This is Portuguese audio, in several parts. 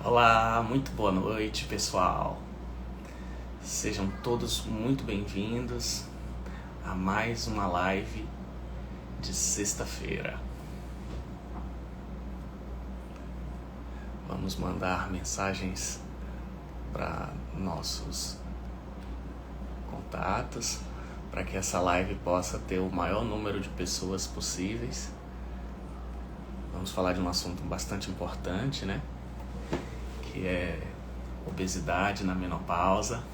Olá, muito boa noite, pessoal. Sejam todos muito bem-vindos a mais uma live de sexta-feira. Vamos mandar mensagens para nossos contatos para que essa live possa ter o maior número de pessoas possíveis. Vamos falar de um assunto bastante importante, né? Que é obesidade na menopausa.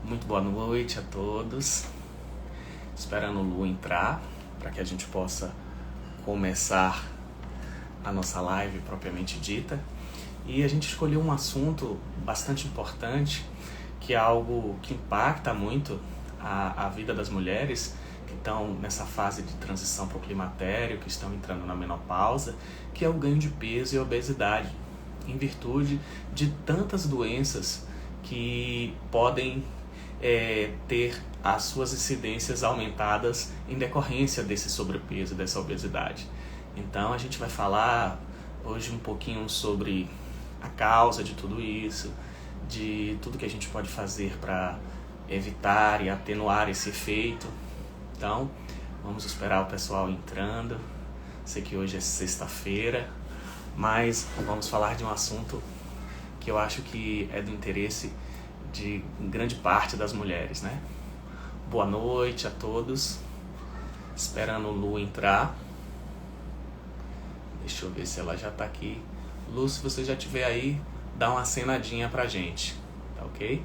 Muito boa noite a todos. Esperando o Lu entrar para que a gente possa começar a nossa live propriamente dita. E a gente escolheu um assunto bastante importante, que é algo que impacta muito a vida das mulheres que estão nessa fase de transição para o climatério, que estão entrando na menopausa, que é o ganho de peso e a obesidade, em virtude de tantas doenças que podem ter as suas incidências aumentadas em decorrência desse sobrepeso, dessa obesidade. Então a gente vai falar hoje um pouquinho sobre a causa de tudo isso, de tudo que a gente pode fazer para evitar e atenuar esse efeito. Então vamos esperar o pessoal entrando. Sei que hoje é sexta-feira, mas vamos falar de um assunto que eu acho que é do interesse de grande parte das mulheres, né? Boa noite a todos. Esperando o Lu entrar. Deixa eu ver se ela já tá aqui. Lu, se você já estiver aí, dá uma acenadinha pra gente, tá ok?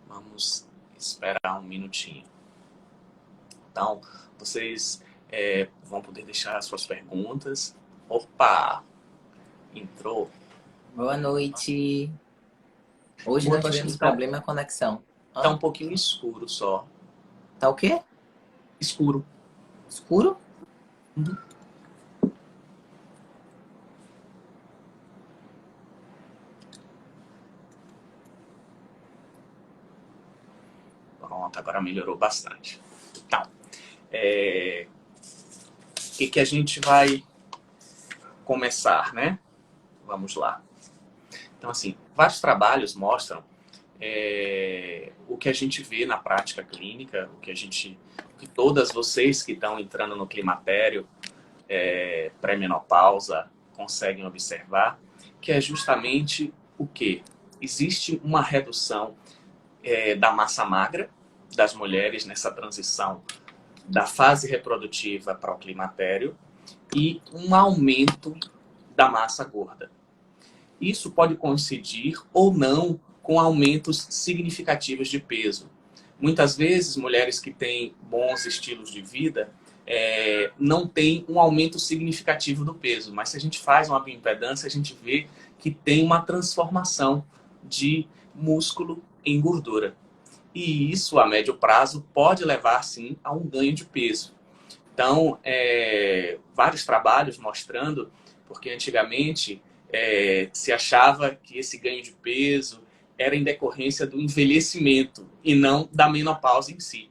Vamos esperar um minutinho. Então, vocês vão poder deixar as suas perguntas. Opa! Entrou. Boa noite. Hoje Boa não noite, tivemos então. problema na conexão. Tá um pouquinho escuro só. Tá o quê? Escuro. Escuro? Uhum. Pronto, agora melhorou bastante. Então, o que a gente vai começar, né? Vamos lá. Então, assim, vários trabalhos mostram o que a gente vê na prática clínica, o que todas vocês que estão entrando no climatério, pré-menopausa, conseguem observar, que é justamente o quê? Existe uma redução da massa magra das mulheres nessa transição da fase reprodutiva para o climatério e um aumento da massa gorda. Isso pode coincidir ou não com aumentos significativos de peso. Muitas vezes, mulheres que têm bons estilos de vida não têm um aumento significativo do peso, mas se a gente faz uma bioimpedância, a gente vê que tem uma transformação de músculo em gordura. E isso, a médio prazo, pode levar, sim, a um ganho de peso. Então, vários trabalhos mostrando, porque antigamente se achava que esse ganho de peso era em decorrência do envelhecimento e não da menopausa em si.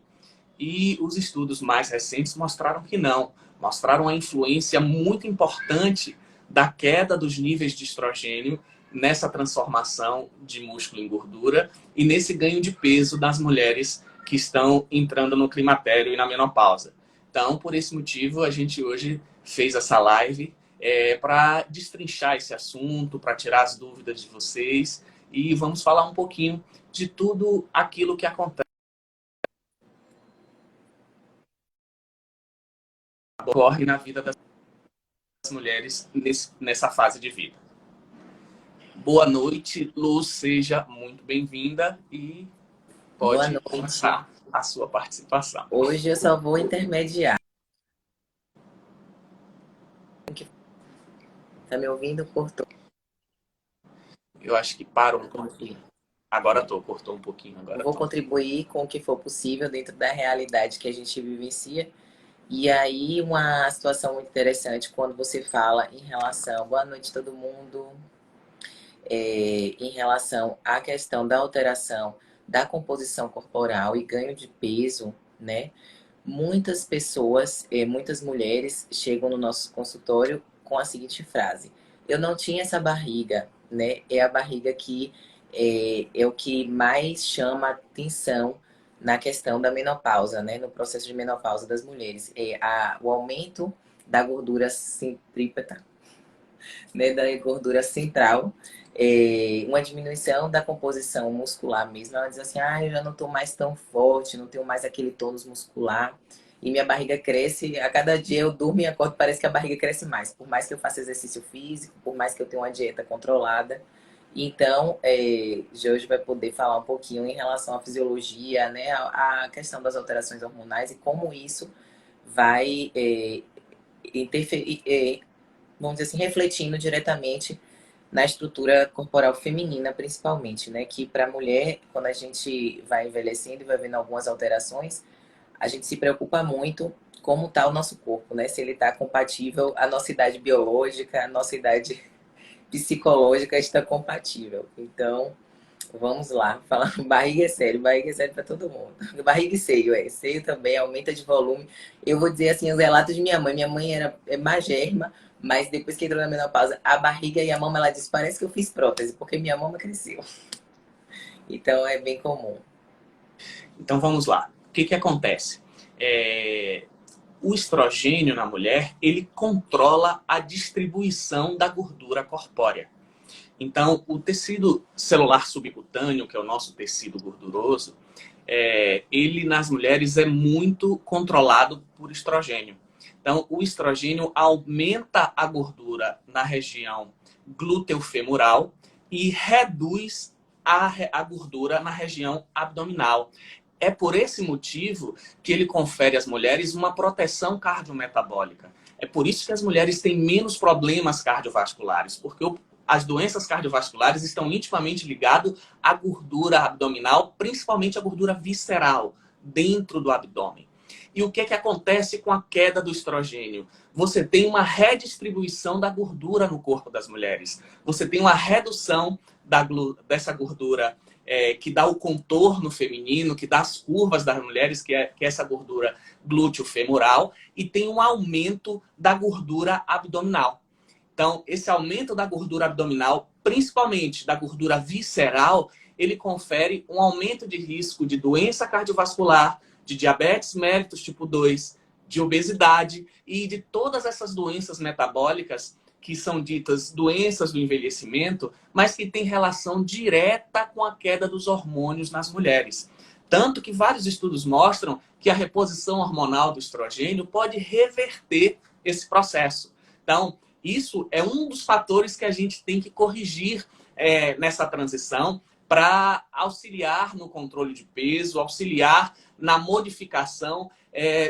E os estudos mais recentes mostraram que não. Mostraram a influência muito importante da queda dos níveis de estrogênio nessa transformação de músculo em gordura e nesse ganho de peso das mulheres que estão entrando no climatério e na menopausa. Então, por esse motivo, a gente hoje fez essa live para destrinchar esse assunto, para tirar as dúvidas de vocês e vamos falar um pouquinho de tudo aquilo que acontece ocorre na vida das mulheres nessa fase de vida. Boa noite, Lu, seja muito bem-vinda e Boa pode noite. começar a sua participação. Hoje eu só vou intermediar. Tá me ouvindo? Cortou. Eu acho que parou um pouquinho. Agora cortou um pouquinho, Eu agora vou contribuir com o que for possível dentro da realidade que a gente vivencia. E aí, uma situação muito interessante quando você fala em relação... Boa noite, todo mundo. Em relação à questão da alteração da composição corporal e ganho de peso, né? muitas pessoas, muitas mulheres chegam no nosso consultório com a seguinte frase: eu não tinha essa barriga, né? É a barriga que é o que mais chama atenção na questão da menopausa, né? No processo de menopausa das mulheres. O aumento da gordura centrípeta, né? Da gordura central, uma diminuição da composição muscular mesmo. Ela diz assim, eu já não estou mais tão forte, não tenho mais aquele tônus muscular. E minha barriga cresce, a cada dia eu durmo e acordo, parece que a barriga cresce mais. Por mais que eu faça exercício físico, por mais que eu tenha uma dieta controlada. Então, Jorge vai poder falar um pouquinho em relação à fisiologia, né? A questão das alterações hormonais e como isso vai interferir, vamos dizer assim, refletindo diretamente na estrutura corporal feminina, principalmente, né? Que para a mulher, quando a gente vai envelhecendo e vai vendo algumas alterações, a gente se preocupa muito como está o nosso corpo, né? Se ele está compatível, a nossa idade biológica, a nossa idade psicológica está compatível. Então, vamos lá, falar barriga é sério para todo mundo. Barriga e seio, seio também aumenta de volume. Eu vou dizer assim, os relatos de minha mãe era magérrima, mas depois que entrou na menopausa, a barriga e a mama, ela disse, parece que eu fiz prótese, porque minha mama cresceu. Então é bem comum. Então vamos lá. O que acontece? O estrogênio na mulher, ele controla a distribuição da gordura corpórea. Então, o tecido celular subcutâneo, que é o nosso tecido gorduroso, ele nas mulheres é muito controlado por estrogênio. Então, o estrogênio aumenta a gordura na região glúteo-femoral e reduz a gordura na região abdominal. É por esse motivo que ele confere às mulheres uma proteção cardiometabólica. É por isso que as mulheres têm menos problemas cardiovasculares, porque as doenças cardiovasculares estão intimamente ligadas à gordura abdominal, principalmente à gordura visceral, dentro do abdômen. E o que acontece com a queda do estrogênio? Você tem uma redistribuição da gordura no corpo das mulheres. Você tem uma redução dessa gordura que dá o contorno feminino, que dá as curvas das mulheres, que é essa gordura glúteo-femoral, e tem um aumento da gordura abdominal. Então, esse aumento da gordura abdominal, principalmente da gordura visceral, ele confere um aumento de risco de doença cardiovascular, de diabetes mellitus tipo 2, de obesidade e de todas essas doenças metabólicas que são ditas doenças do envelhecimento, mas que têm relação direta com a queda dos hormônios nas mulheres. Tanto que vários estudos mostram que a reposição hormonal do estrogênio pode reverter esse processo. Então, isso é um dos fatores que a gente tem que corrigir nessa transição para auxiliar no controle de peso, auxiliar na modificação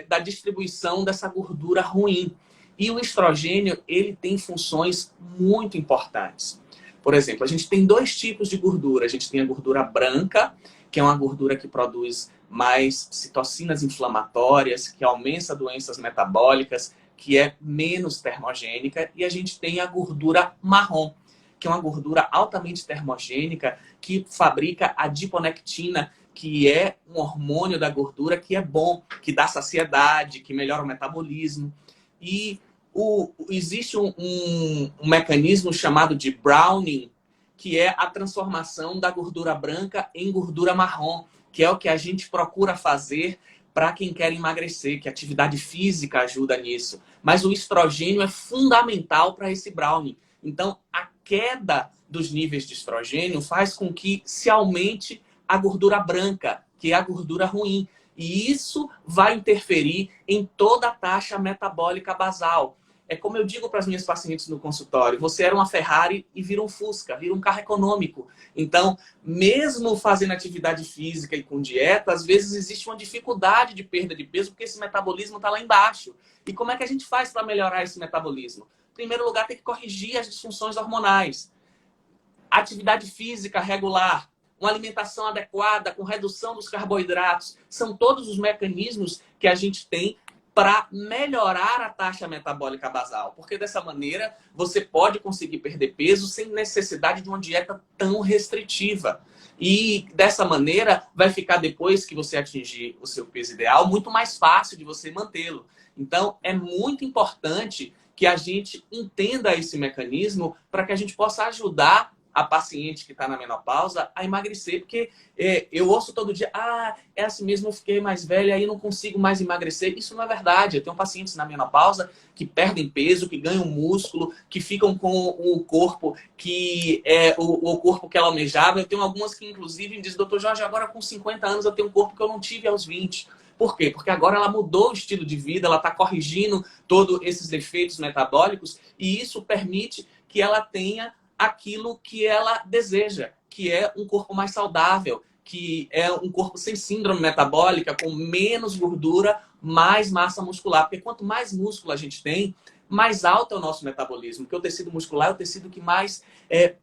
da distribuição dessa gordura ruim. E o estrogênio, ele tem funções muito importantes. Por exemplo, a gente tem dois tipos de gordura. A gente tem a gordura branca, que é uma gordura que produz mais citocinas inflamatórias, que aumenta doenças metabólicas, que é menos termogênica. E a gente tem a gordura marrom, que é uma gordura altamente termogênica, que fabrica a adiponectina, que é um hormônio da gordura que é bom, que dá saciedade, que melhora o metabolismo. E existe um mecanismo chamado de Browning, que é a transformação da gordura branca em gordura marrom, que é o que a gente procura fazer para quem quer emagrecer, que a atividade física ajuda nisso. Mas o estrogênio é fundamental para esse Browning. Então, a queda dos níveis de estrogênio faz com que se aumente a gordura branca, que é a gordura ruim. E isso vai interferir em toda a taxa metabólica basal. É como eu digo para as minhas pacientes no consultório, você era uma Ferrari e vira um Fusca, vira um carro econômico. Então, mesmo fazendo atividade física e com dieta, às vezes existe uma dificuldade de perda de peso porque esse metabolismo está lá embaixo. E como é que a gente faz para melhorar esse metabolismo? Em primeiro lugar, tem que corrigir as disfunções hormonais. Atividade física regular, uma alimentação adequada, com redução dos carboidratos, são todos os mecanismos que a gente tem para melhorar a taxa metabólica basal, porque dessa maneira você pode conseguir perder peso sem necessidade de uma dieta tão restritiva. E dessa maneira vai ficar, depois que você atingir o seu peso ideal, muito mais fácil de você mantê-lo. Então é muito importante que a gente entenda esse mecanismo para que a gente possa ajudar a paciente que está na menopausa a emagrecer, porque eu ouço todo dia, é assim mesmo, eu fiquei mais velha e não consigo mais emagrecer. Isso não é verdade. Eu tenho pacientes na menopausa que perdem peso, que ganham músculo, que ficam com o corpo que é o corpo que ela almejava. Eu tenho algumas que, inclusive, dizem, doutor Jorge, agora com 50 anos eu tenho um corpo que eu não tive aos 20. Por quê? Porque agora ela mudou o estilo de vida, ela está corrigindo todos esses defeitos metabólicos e isso permite que ela tenha aquilo que ela deseja, que é um corpo mais saudável, que é um corpo sem síndrome metabólica, com menos gordura, mais massa muscular. Porque quanto mais músculo a gente tem, mais alto é o nosso metabolismo. Porque o tecido muscular é o tecido que mais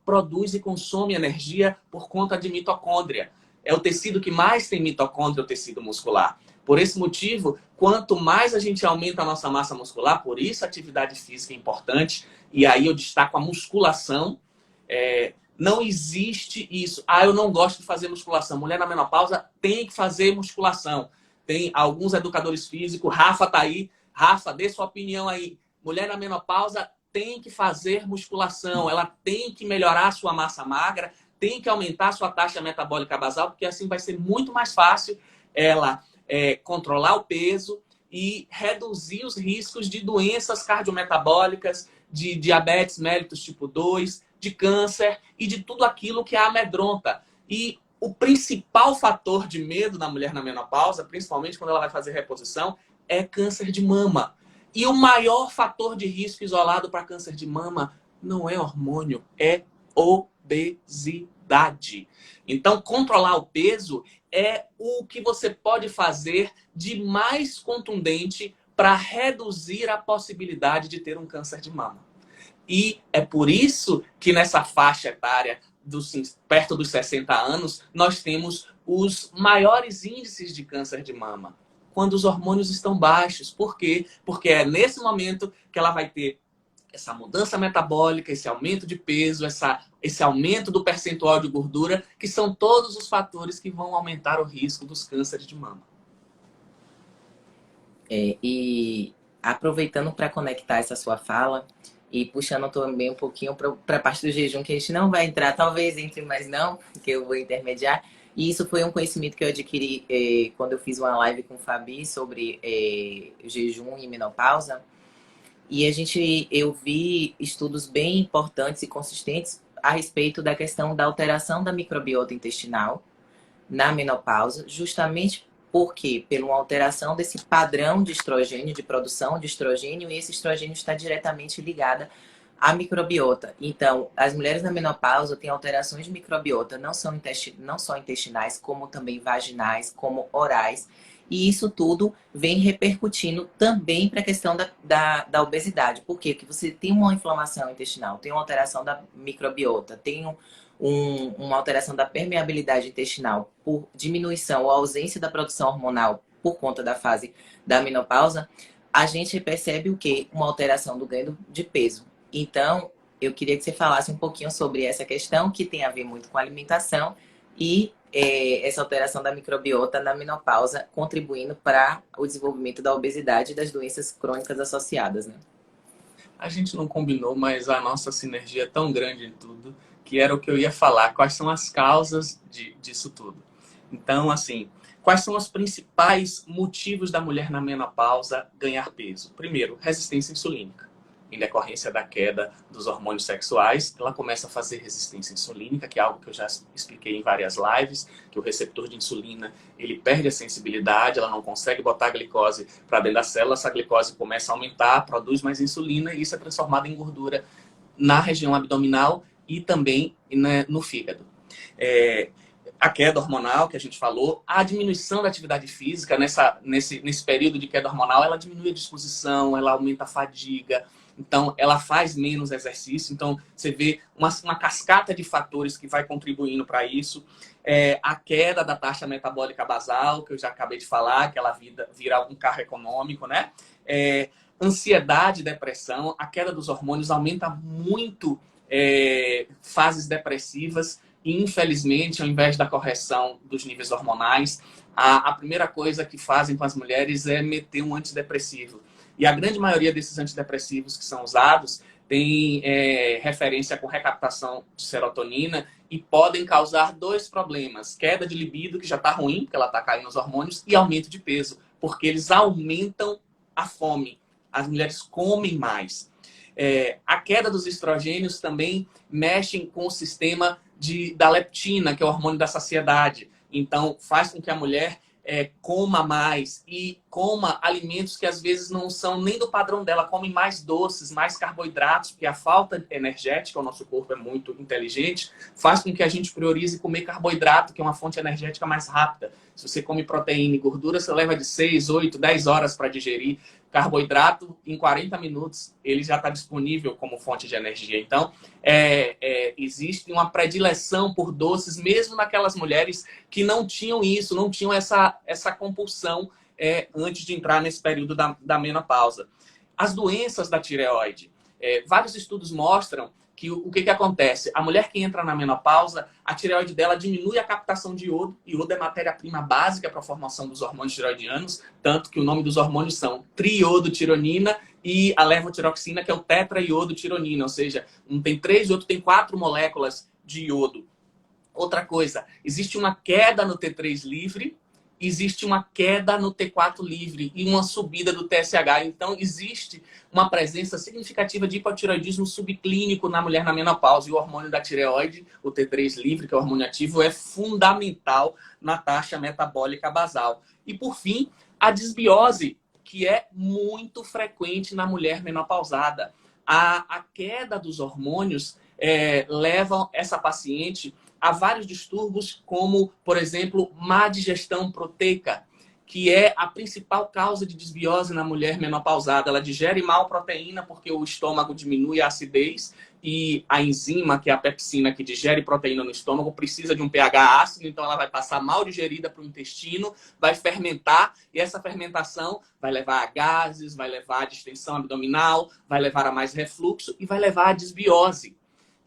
produz e consome energia por conta de mitocôndria. É o tecido que mais tem mitocôndria, o tecido muscular. Por esse motivo, quanto mais a gente aumenta a nossa massa muscular, por isso a atividade física é importante. E aí eu destaco a musculação. Não existe isso. Eu não gosto de fazer musculação. Mulher na menopausa tem que fazer musculação. Tem alguns educadores físicos. Rafa tá aí. Rafa, dê sua opinião aí. Mulher na menopausa tem que fazer musculação. Ela tem que melhorar a sua massa magra, tem que aumentar a sua taxa metabólica basal, porque assim vai ser muito mais fácil ela controlar o peso e reduzir os riscos de doenças cardiometabólicas, de diabetes mellitus tipo 2, de câncer e de tudo aquilo que a amedronta. E o principal fator de medo da mulher na menopausa, principalmente quando ela vai fazer reposição, é câncer de mama. E o maior fator de risco isolado para câncer de mama não é hormônio, é obesidade. Então, controlar o peso é o que você pode fazer de mais contundente para reduzir a possibilidade de ter um câncer de mama. E é por isso que nessa faixa etária, perto dos 60 anos, nós temos os maiores índices de câncer de mama, quando os hormônios estão baixos. Por quê? Porque é nesse momento que ela vai ter essa mudança metabólica, esse aumento de peso, esse aumento do percentual de gordura, que são todos os fatores que vão aumentar o risco dos cânceres de mama. E aproveitando para conectar essa sua fala, e puxando também um pouquinho para a parte do jejum, que a gente não vai entrar, talvez entre, mas não, que eu vou intermediar. E isso foi um conhecimento que eu adquiri quando eu fiz uma live com o Fabi sobre jejum e menopausa. E eu vi estudos bem importantes e consistentes a respeito da questão da alteração da microbiota intestinal na menopausa, justamente porque pela alteração desse padrão de estrogênio, de produção de estrogênio, e esse estrogênio está diretamente ligado à microbiota. Então, as mulheres na menopausa têm alterações de microbiota, não só intestinais, como também vaginais, como orais. E isso tudo vem repercutindo também para a questão da obesidade. Por quê? Porque você tem uma inflamação intestinal, tem uma alteração da microbiota, tem uma alteração da permeabilidade intestinal por diminuição ou ausência da produção hormonal por conta da fase da menopausa, a gente percebe o quê? Uma alteração do ganho de peso. Então, eu queria que você falasse um pouquinho sobre essa questão, que tem a ver muito com a alimentação e essa alteração da microbiota na menopausa, contribuindo para o desenvolvimento da obesidade e das doenças crônicas associadas, né? A gente não combinou, mas a nossa sinergia é tão grande em tudo, que era o que eu ia falar. Quais são as causas disso tudo? Então, assim, quais são os principais motivos da mulher na menopausa ganhar peso? Primeiro, resistência insulínica. Em decorrência da queda dos hormônios sexuais, ela começa a fazer resistência insulínica, que é algo que eu já expliquei em várias lives, que o receptor de insulina, ele perde a sensibilidade, ela não consegue botar a glicose para dentro da célula, essa glicose começa a aumentar, produz mais insulina e isso é transformado em gordura na região abdominal e também no fígado. a queda hormonal que a gente falou, a diminuição da atividade física nesse período de queda hormonal, ela diminui a disposição, ela aumenta a fadiga, então ela faz menos exercício. Então você vê uma cascata de fatores que vai contribuindo para isso. A queda da taxa metabólica basal, que eu já acabei de falar, que ela vira um carro econômico, né? Ansiedade, depressão, a queda dos hormônios aumenta muito fases depressivas. E, infelizmente, ao invés da correção dos níveis hormonais, a primeira coisa que fazem com as mulheres é meter um antidepressivo. E a grande maioria desses antidepressivos que são usados tem referência com recaptação de serotonina e podem causar dois problemas. Queda de libido, que já está ruim, porque ela está caindo os hormônios, e aumento de peso, porque eles aumentam a fome. As mulheres comem mais. A queda dos estrogênios também mexe com o sistema da leptina, que é o hormônio da saciedade. Então, faz com que a mulher coma mais e coma alimentos que às vezes não são nem do padrão dela. Come mais doces, mais carboidratos, porque a falta energética, o nosso corpo é muito inteligente, faz com que a gente priorize comer carboidrato, que é uma fonte energética mais rápida. Se você come proteína e gordura, você leva de 6, 8, 10 horas para digerir. Carboidrato, em 40 minutos, ele já está disponível como fonte de energia. Então, existe uma predileção por doces, mesmo naquelas mulheres que não tinham isso, não tinham essa compulsão antes de entrar nesse período da menopausa. As doenças da tireoide. Vários estudos mostram que o que acontece? A mulher que entra na menopausa, a tireoide dela diminui a captação de iodo. Iodo é matéria-prima básica para a formação dos hormônios tireoidianos, tanto que o nome dos hormônios são triiodotironina e a levotiroxina, que é o tetraiodotironina, ou seja, um tem 3 e outro tem 4 moléculas de iodo. Outra coisa, existe uma queda no T3 livre, existe uma queda no T4 livre e uma subida do TSH. Então, existe uma presença significativa de hipotireoidismo subclínico na mulher na menopausa. E o hormônio da tireoide, o T3 livre, que é o hormônio ativo, é fundamental na taxa metabólica basal. E, por fim, a disbiose, que é muito frequente na mulher menopausada. A queda dos hormônios leva essa paciente a vários distúrbios, como, por exemplo, má digestão proteica, que é a principal causa de disbiose na mulher menopausada. Ela digere mal proteína porque o estômago diminui a acidez e a enzima, que é a pepsina, que digere proteína no estômago, precisa de um pH ácido, então ela vai passar mal digerida para o intestino, vai fermentar, e essa fermentação vai levar a gases, vai levar a distensão abdominal, vai levar a mais refluxo e vai levar a disbiose.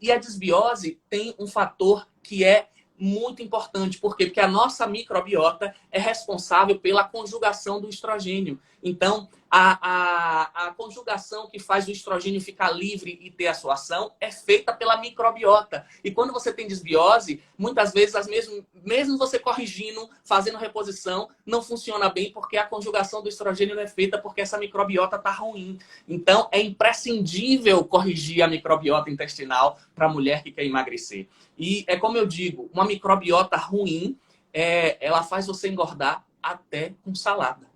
E a disbiose tem um fator que é muito importante. Por quê? Porque a nossa microbiota é responsável pela conjugação do estrogênio. Então, a conjugação que faz o estrogênio ficar livre e ter a sua ação é feita pela microbiota. E quando você tem disbiose, muitas vezes, mesmo você corrigindo, fazendo reposição, não funciona bem porque a conjugação do estrogênio não é feita porque essa microbiota está ruim. Então, é imprescindível corrigir a microbiota intestinal para a mulher que quer emagrecer. E é como eu digo, uma microbiota ruim, ela faz você engordar até com salada.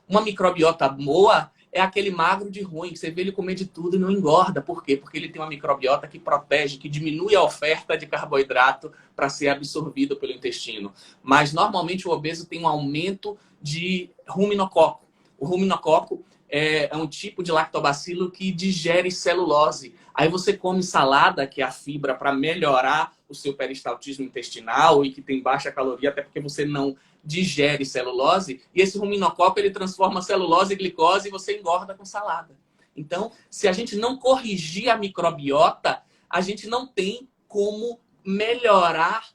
Uma microbiota boa é aquele magro de ruim, que você vê ele comer de tudo e não engorda. Por quê? Porque ele tem uma microbiota que protege, que diminui a oferta de carboidrato para ser absorvido pelo intestino. Mas, normalmente, o obeso tem um aumento de ruminococo. O ruminococo é um tipo de lactobacilo que digere celulose. Aí você come salada, que é a fibra, para melhorar o seu peristaltismo intestinal e que tem baixa caloria, até porque você não digere celulose. E esse ruminococo, ele transforma celulose em glicose e você engorda com salada. Então, se a gente não corrigir a microbiota, a gente não tem como melhorar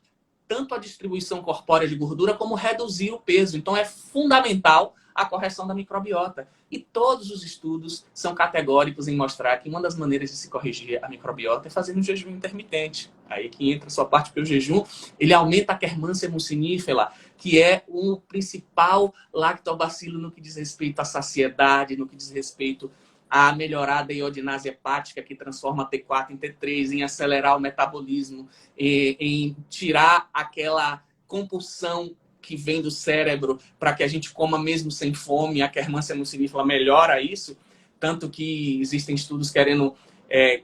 tanto a distribuição corpórea de gordura como reduzir o peso. Então, é fundamental a correção da microbiota. E todos os estudos são categóricos em mostrar que uma das maneiras de se corrigir a microbiota é fazendo um jejum intermitente. Aí que entra a sua parte, porque o jejum, ele aumenta a quermância mucinífera, que é o principal lactobacilo no que diz respeito à saciedade, no que diz respeito a melhorar a iodinase hepática, que transforma T4 em T3, em acelerar o metabolismo, em tirar aquela compulsão que vem do cérebro para que a gente coma mesmo sem fome. A quermância mucinífera melhora isso, tanto que existem estudos querendo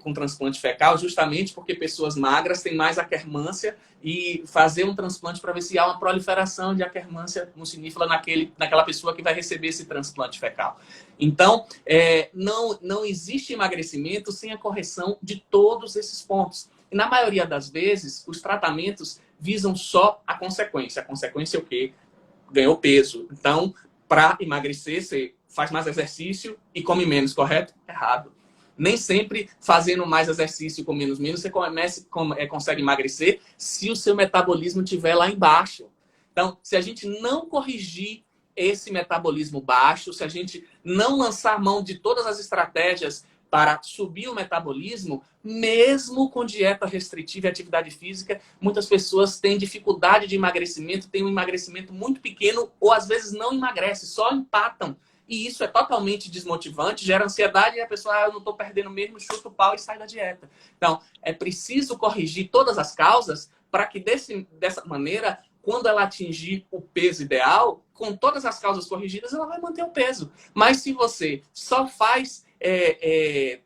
com transplante fecal, justamente porque pessoas magras têm mais aquermância, e fazer um transplante para ver se há uma proliferação de aquermância mucinífera naquela pessoa que vai receber esse transplante fecal. Então, não existe emagrecimento sem a correção de todos esses pontos. E na maioria das vezes, os tratamentos visam só a consequência. A consequência é o quê? Ganhou peso. Então, para emagrecer, você faz mais exercício e come menos, correto? Errado. Nem sempre fazendo mais exercício com menos você consegue emagrecer se o seu metabolismo estiver lá embaixo. Então, se a gente não corrigir esse metabolismo baixo, se a gente não lançar mão de todas as estratégias para subir o metabolismo, mesmo com dieta restritiva e atividade física, muitas pessoas têm dificuldade de emagrecimento, têm um emagrecimento muito pequeno ou às vezes não emagrecem, só empatam. E isso é totalmente desmotivante, gera ansiedade e a pessoa, eu não estou perdendo mesmo, chuta o pau e sai da dieta. Então, é preciso corrigir todas as causas para que dessa maneira, quando ela atingir o peso ideal, com todas as causas corrigidas, ela vai manter o peso. Mas se você só faz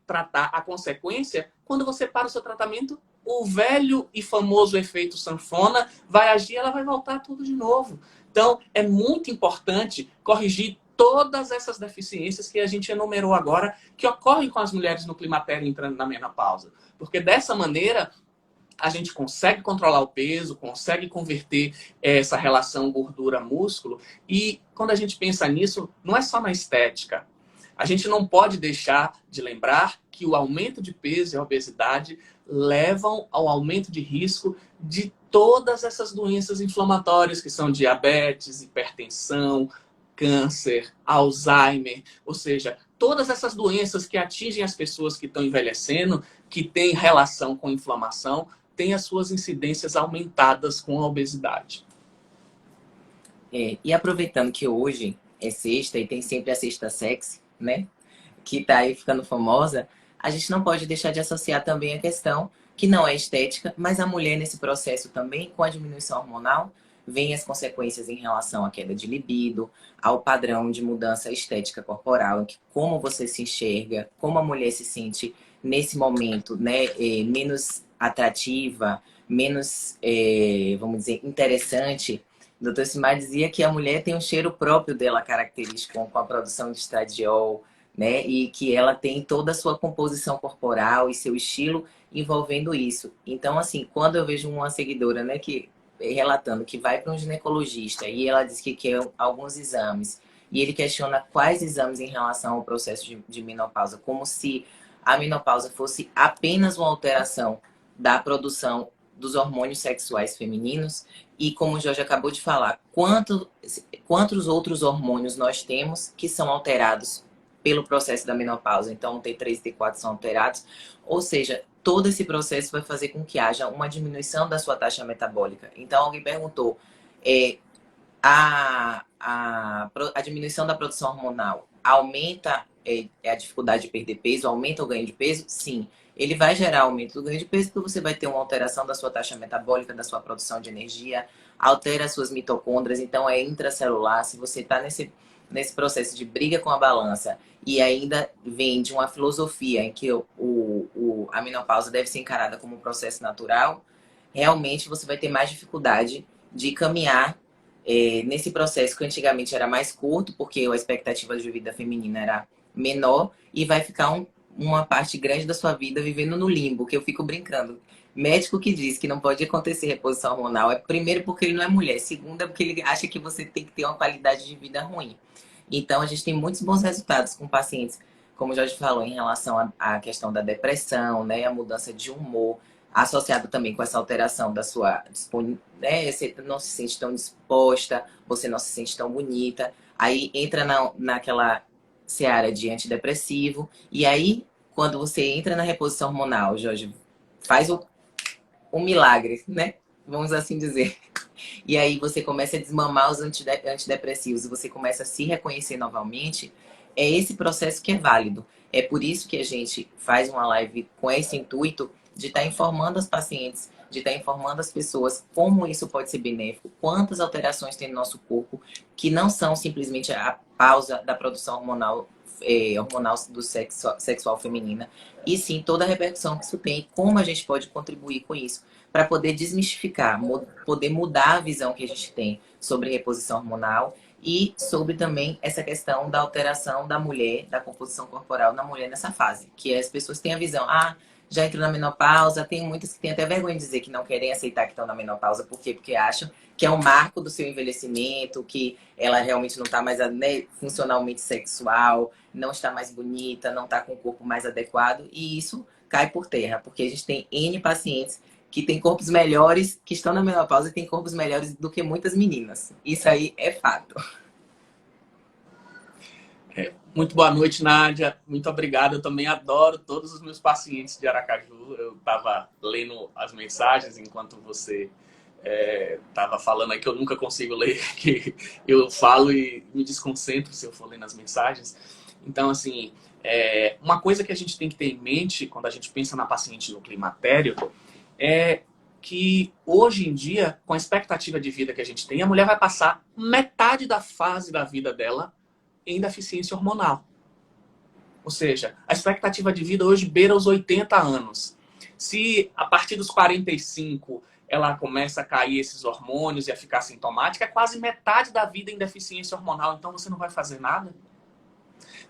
tratar a consequência, quando você para o seu tratamento, o velho e famoso efeito sanfona vai agir, ela vai voltar tudo de novo. Então, é muito importante corrigir todas essas deficiências que a gente enumerou agora, que ocorrem com as mulheres no climatério entrando na menopausa. Porque dessa maneira, a gente consegue controlar o peso, consegue converter essa relação gordura-músculo. E quando a gente pensa nisso, não é só na estética. A gente não pode deixar de lembrar que o aumento de peso e a obesidade levam ao aumento de risco de todas essas doenças inflamatórias, que são diabetes, hipertensão, câncer, Alzheimer, ou seja, todas essas doenças que atingem as pessoas que estão envelhecendo, que têm relação com inflamação, têm as suas incidências aumentadas com a obesidade. E aproveitando que hoje é sexta e tem sempre a sexta sexy, né? Que tá aí ficando famosa, a gente não pode deixar de associar também a questão que não é estética, mas a mulher nesse processo também, com a diminuição hormonal, vem as consequências em relação à queda de libido, ao padrão de mudança estética corporal, como você se enxerga, como a mulher se sente nesse momento, né, menos atrativa, menos, vamos dizer, interessante. O Dr. Simar dizia que a mulher tem um cheiro próprio dela característico com a produção de estradiol, né, e que ela tem toda a sua composição corporal e seu estilo envolvendo isso. Então, assim, quando eu vejo uma seguidora, né, que relatando que vai para um ginecologista e ela diz que quer alguns exames e ele questiona quais exames em relação ao processo de menopausa, como se a menopausa fosse apenas uma alteração da produção dos hormônios sexuais femininos e, como o Jorge acabou de falar, quantos outros hormônios nós temos que são alterados pelo processo da menopausa. Então, o T3 e T4 são alterados, ou seja, todo esse processo vai fazer com que haja uma diminuição da sua taxa metabólica. Então, alguém perguntou, a diminuição da produção hormonal aumenta a dificuldade de perder peso, aumenta o ganho de peso? Sim. Ele vai gerar aumento do ganho de peso porque você vai ter uma alteração da sua taxa metabólica, da sua produção de energia, altera as suas mitocôndrias, então é intracelular. Se você está nesse processo de briga com a balança e ainda vem de uma filosofia em que a menopausa deve ser encarada como um processo natural, realmente você vai ter mais dificuldade de caminhar nesse processo que antigamente era mais curto, porque a expectativa de vida feminina era menor, e vai ficar uma parte grande da sua vida vivendo no limbo, que eu fico brincando. Médico que diz que não pode acontecer reposição hormonal, primeiro porque ele não é mulher, segundo é porque ele acha que você tem que ter uma qualidade de vida ruim. Então, a gente tem muitos bons resultados com pacientes, como o Jorge falou, em relação à questão da depressão, né, a mudança de humor, associado também com essa alteração da sua né, você não se sente tão disposta, você não se sente tão bonita, aí entra naquela seara de antidepressivo, e aí, quando você entra na reposição hormonal, Jorge, faz um milagre, né? Vamos assim dizer. E aí você começa a desmamar os antidepressivos e você começa a se reconhecer novamente, é esse processo que é válido. É por isso que a gente faz uma live com esse intuito de estar informando as pacientes, de estar informando as pessoas como isso pode ser benéfico, quantas alterações tem no nosso corpo que não são simplesmente a pausa da produção hormonal hormonal do sexual feminina, e sim toda a repercussão que isso tem e como a gente pode contribuir com isso para poder desmistificar, poder mudar a visão que a gente tem sobre reposição hormonal e sobre também essa questão da alteração da mulher, da composição corporal na mulher nessa fase, que as pessoas têm a visão, já entrou na menopausa, tem muitas que têm até vergonha de dizer que não querem aceitar que estão na menopausa, por quê? Porque acham que é um marco do seu envelhecimento, que ela realmente não está mais, né, funcionalmente sexual, não está mais bonita, não está com o corpo mais adequado, e isso cai por terra, porque a gente tem N pacientes que têm corpos melhores, que estão na menopausa e têm corpos melhores do que muitas meninas. Isso aí é fato. Muito boa noite, Nádia. Muito obrigado. Eu também adoro todos os meus pacientes de Aracaju. Eu estava lendo as mensagens enquanto você estava falando aí, que eu nunca consigo ler, que eu falo e me desconcentro se eu for lendo as mensagens. Então, assim, uma coisa que a gente tem que ter em mente quando a gente pensa na paciente no climatério é que hoje em dia, com a expectativa de vida que a gente tem, a mulher vai passar metade da fase da vida dela em deficiência hormonal. Ou seja, a expectativa de vida hoje beira os 80 anos. Se a partir dos 45 ela começa a cair esses hormônios e a ficar sintomática, é quase metade da vida em deficiência hormonal. Então você não vai fazer nada?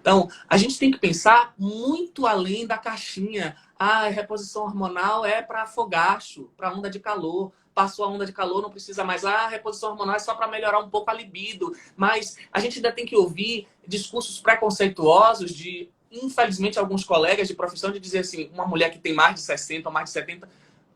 Então, a gente tem que pensar muito além da caixinha. A reposição hormonal é para fogacho, para onda de calor. Passou a onda de calor, não precisa mais. A reposição hormonal é só para melhorar um pouco a libido. Mas a gente ainda tem que ouvir discursos preconceituosos de, infelizmente, alguns colegas de profissão de dizer assim, uma mulher que tem mais de 60 ou mais de 70,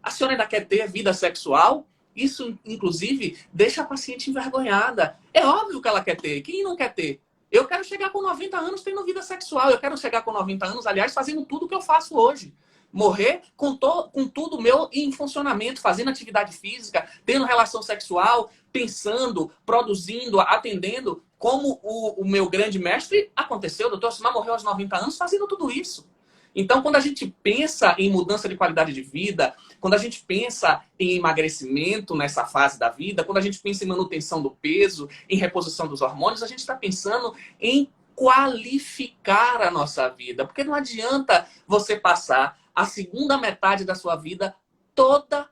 a senhora ainda quer ter vida sexual? Isso, inclusive, deixa a paciente envergonhada. É óbvio que ela quer ter. Quem não quer ter? Eu quero chegar com 90 anos tendo vida sexual. Eu quero chegar com 90 anos, aliás, fazendo tudo o que eu faço hoje. Morrer com tudo meu em funcionamento, fazendo atividade física, tendo relação sexual, pensando, produzindo, atendendo, como o meu grande mestre aconteceu. O Dr. Simar morreu aos 90 anos fazendo tudo isso. Então, quando a gente pensa em mudança de qualidade de vida, quando a gente pensa em emagrecimento nessa fase da vida, quando a gente pensa em manutenção do peso, em reposição dos hormônios, a gente está pensando em qualificar a nossa vida. Porque não adianta você passar a segunda metade da sua vida toda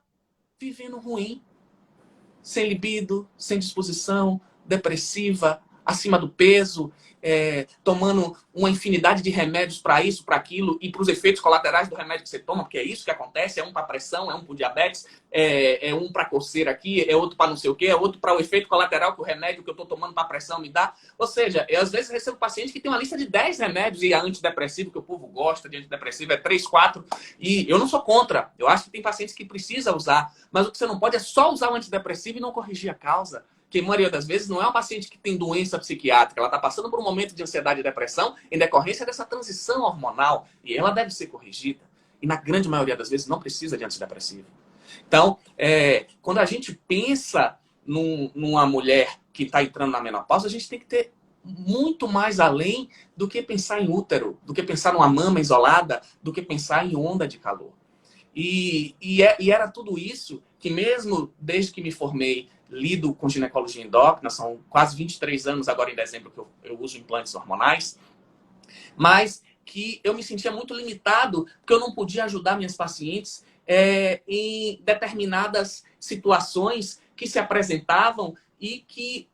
vivendo ruim, sem libido, sem disposição, depressiva, acima do peso, tomando uma infinidade de remédios para isso, para aquilo, e para os efeitos colaterais do remédio que você toma, porque é isso que acontece, é um para pressão, é um para diabetes, é um para coceira aqui, é outro para não sei o quê, é outro para o efeito colateral que o remédio que eu estou tomando para pressão me dá. Ou seja, eu às vezes recebo paciente que tem uma lista de 10 remédios e antidepressivo, que o povo gosta de antidepressivo, é 3, 4, e eu não sou contra. Eu acho que tem pacientes que precisam usar, mas o que você não pode é só usar o antidepressivo e não corrigir a causa. Que a maioria das vezes não é uma paciente que tem doença psiquiátrica, ela está passando por um momento de ansiedade e depressão em decorrência dessa transição hormonal e ela deve ser corrigida. E na grande maioria das vezes não precisa de antidepressivo. Então, quando a gente pensa numa mulher que está entrando na menopausa, a gente tem que ter muito mais além do que pensar em útero, do que pensar numa mama isolada, do que pensar em onda de calor. E era tudo isso que mesmo desde que me formei, lido com ginecologia endócrina, são quase 23 anos agora em dezembro que eu uso implantes hormonais, mas que eu me sentia muito limitado porque eu não podia ajudar minhas pacientes em determinadas situações que se apresentavam e que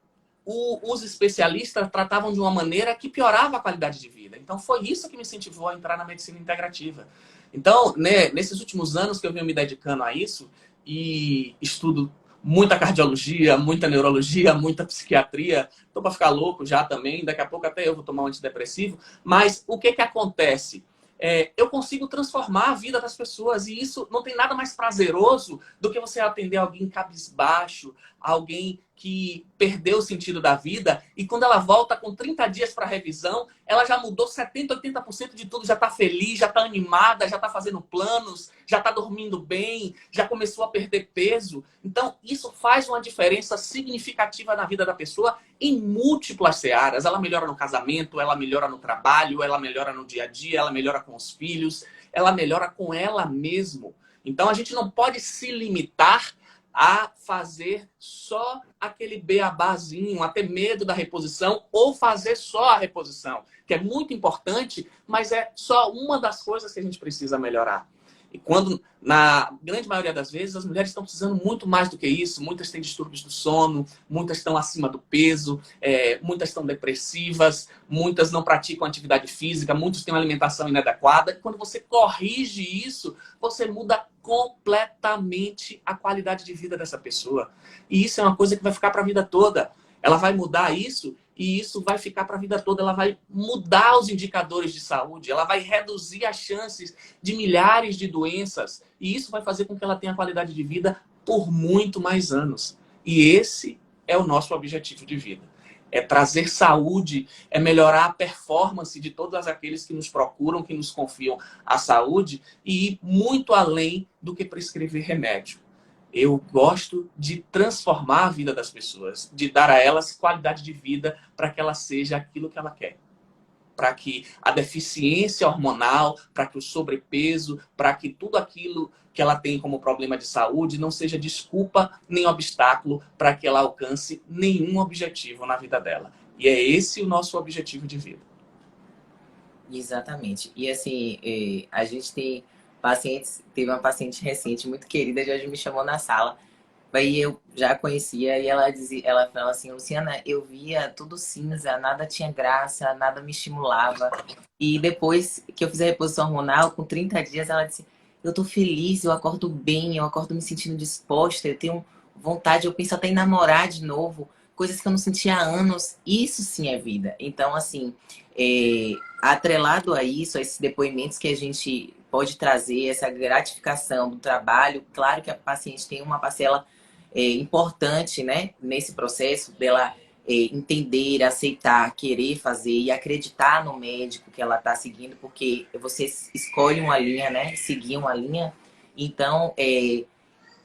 os especialistas tratavam de uma maneira que piorava a qualidade de vida. Então foi isso que me incentivou a entrar na medicina integrativa. Então, né, nesses últimos anos que eu venho me dedicando a isso e estudo muita cardiologia, muita neurologia, muita psiquiatria. Estou para ficar louco já também. Daqui a pouco até eu vou tomar um antidepressivo. Mas o que acontece? Eu consigo transformar a vida das pessoas. E isso não tem nada mais prazeroso do que você atender alguém cabisbaixo, alguém que perdeu o sentido da vida. E quando ela volta com 30 dias para revisão, ela já mudou 70%, 80% de tudo. Já está feliz, já está animada, já está fazendo planos, já está dormindo bem, já começou a perder peso. Então, isso faz uma diferença significativa na vida da pessoa em múltiplas searas. Ela melhora no casamento, ela melhora no trabalho, ela melhora no dia a dia, ela melhora com os filhos, ela melhora com ela mesma. Então, a gente não pode se limitar a fazer só aquele beabazinho, a ter medo da reposição ou fazer só a reposição, que é muito importante, mas é só uma das coisas que a gente precisa melhorar. E quando, na grande maioria das vezes, as mulheres estão precisando muito mais do que isso. Muitas têm distúrbios do sono, muitas estão acima do peso, muitas estão depressivas, muitas não praticam atividade física, muitos têm uma alimentação inadequada. E quando você corrige isso, você muda completamente a qualidade de vida dessa pessoa. E isso é uma coisa que vai ficar para a vida toda. Ela vai mudar isso e isso vai ficar para a vida toda. Ela vai mudar os indicadores de saúde, ela vai reduzir as chances de milhares de doenças e isso vai fazer com que ela tenha qualidade de vida por muito mais anos. E esse é o nosso objetivo de vida. É trazer saúde, é melhorar a performance de todos aqueles que nos procuram, que nos confiam a saúde e ir muito além do que prescrever remédio. Eu gosto de transformar a vida das pessoas, de dar a elas qualidade de vida para que ela seja aquilo que ela quer. Para que a deficiência hormonal, para que o sobrepeso, para que tudo aquilo que ela tem como problema de saúde não seja desculpa nem obstáculo para que ela alcance nenhum objetivo na vida dela. E é esse o nosso objetivo de vida. Exatamente. E assim, a gente tem pacientes, teve uma paciente recente, muito querida, que hoje me chamou na sala. Aí eu já conhecia e ela dizia, ela falava assim, Luciana, eu via tudo cinza, nada tinha graça, nada me estimulava. E depois que eu fiz a reposição hormonal, com 30 dias, ela disse, eu tô feliz, eu acordo bem, eu acordo me sentindo disposta, eu tenho vontade, eu penso até em namorar de novo, coisas que eu não sentia há anos. Isso sim é vida. Então, assim, atrelado a isso, a esses depoimentos que a gente pode trazer, essa gratificação do trabalho, claro que a paciente tem uma parcela importante, né, nesse processo dela entender, aceitar, querer fazer e acreditar no médico que ela está seguindo, porque você escolhe uma linha, né, seguir uma linha, então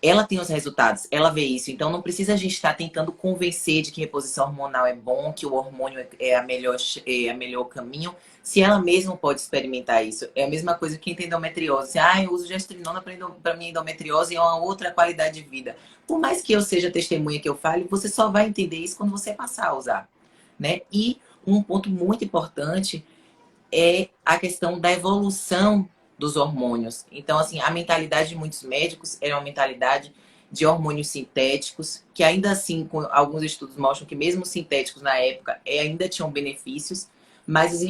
ela tem os resultados, ela vê isso. Então não precisa a gente estar tentando convencer de que reposição hormonal é bom, que o hormônio é a melhor caminho, se ela mesma pode experimentar isso. É a mesma coisa que quem tem endometriose. Eu uso gestrinona para minha endometriose e é uma outra qualidade de vida. Por mais que eu seja testemunha que eu fale, você só vai entender isso quando você passar a usar, né? E um ponto muito importante é a questão da evolução dos hormônios. Então, assim, a mentalidade de muitos médicos é uma mentalidade de hormônios sintéticos, que ainda assim, com alguns estudos mostram que mesmo sintéticos na época ainda tinham benefícios, mas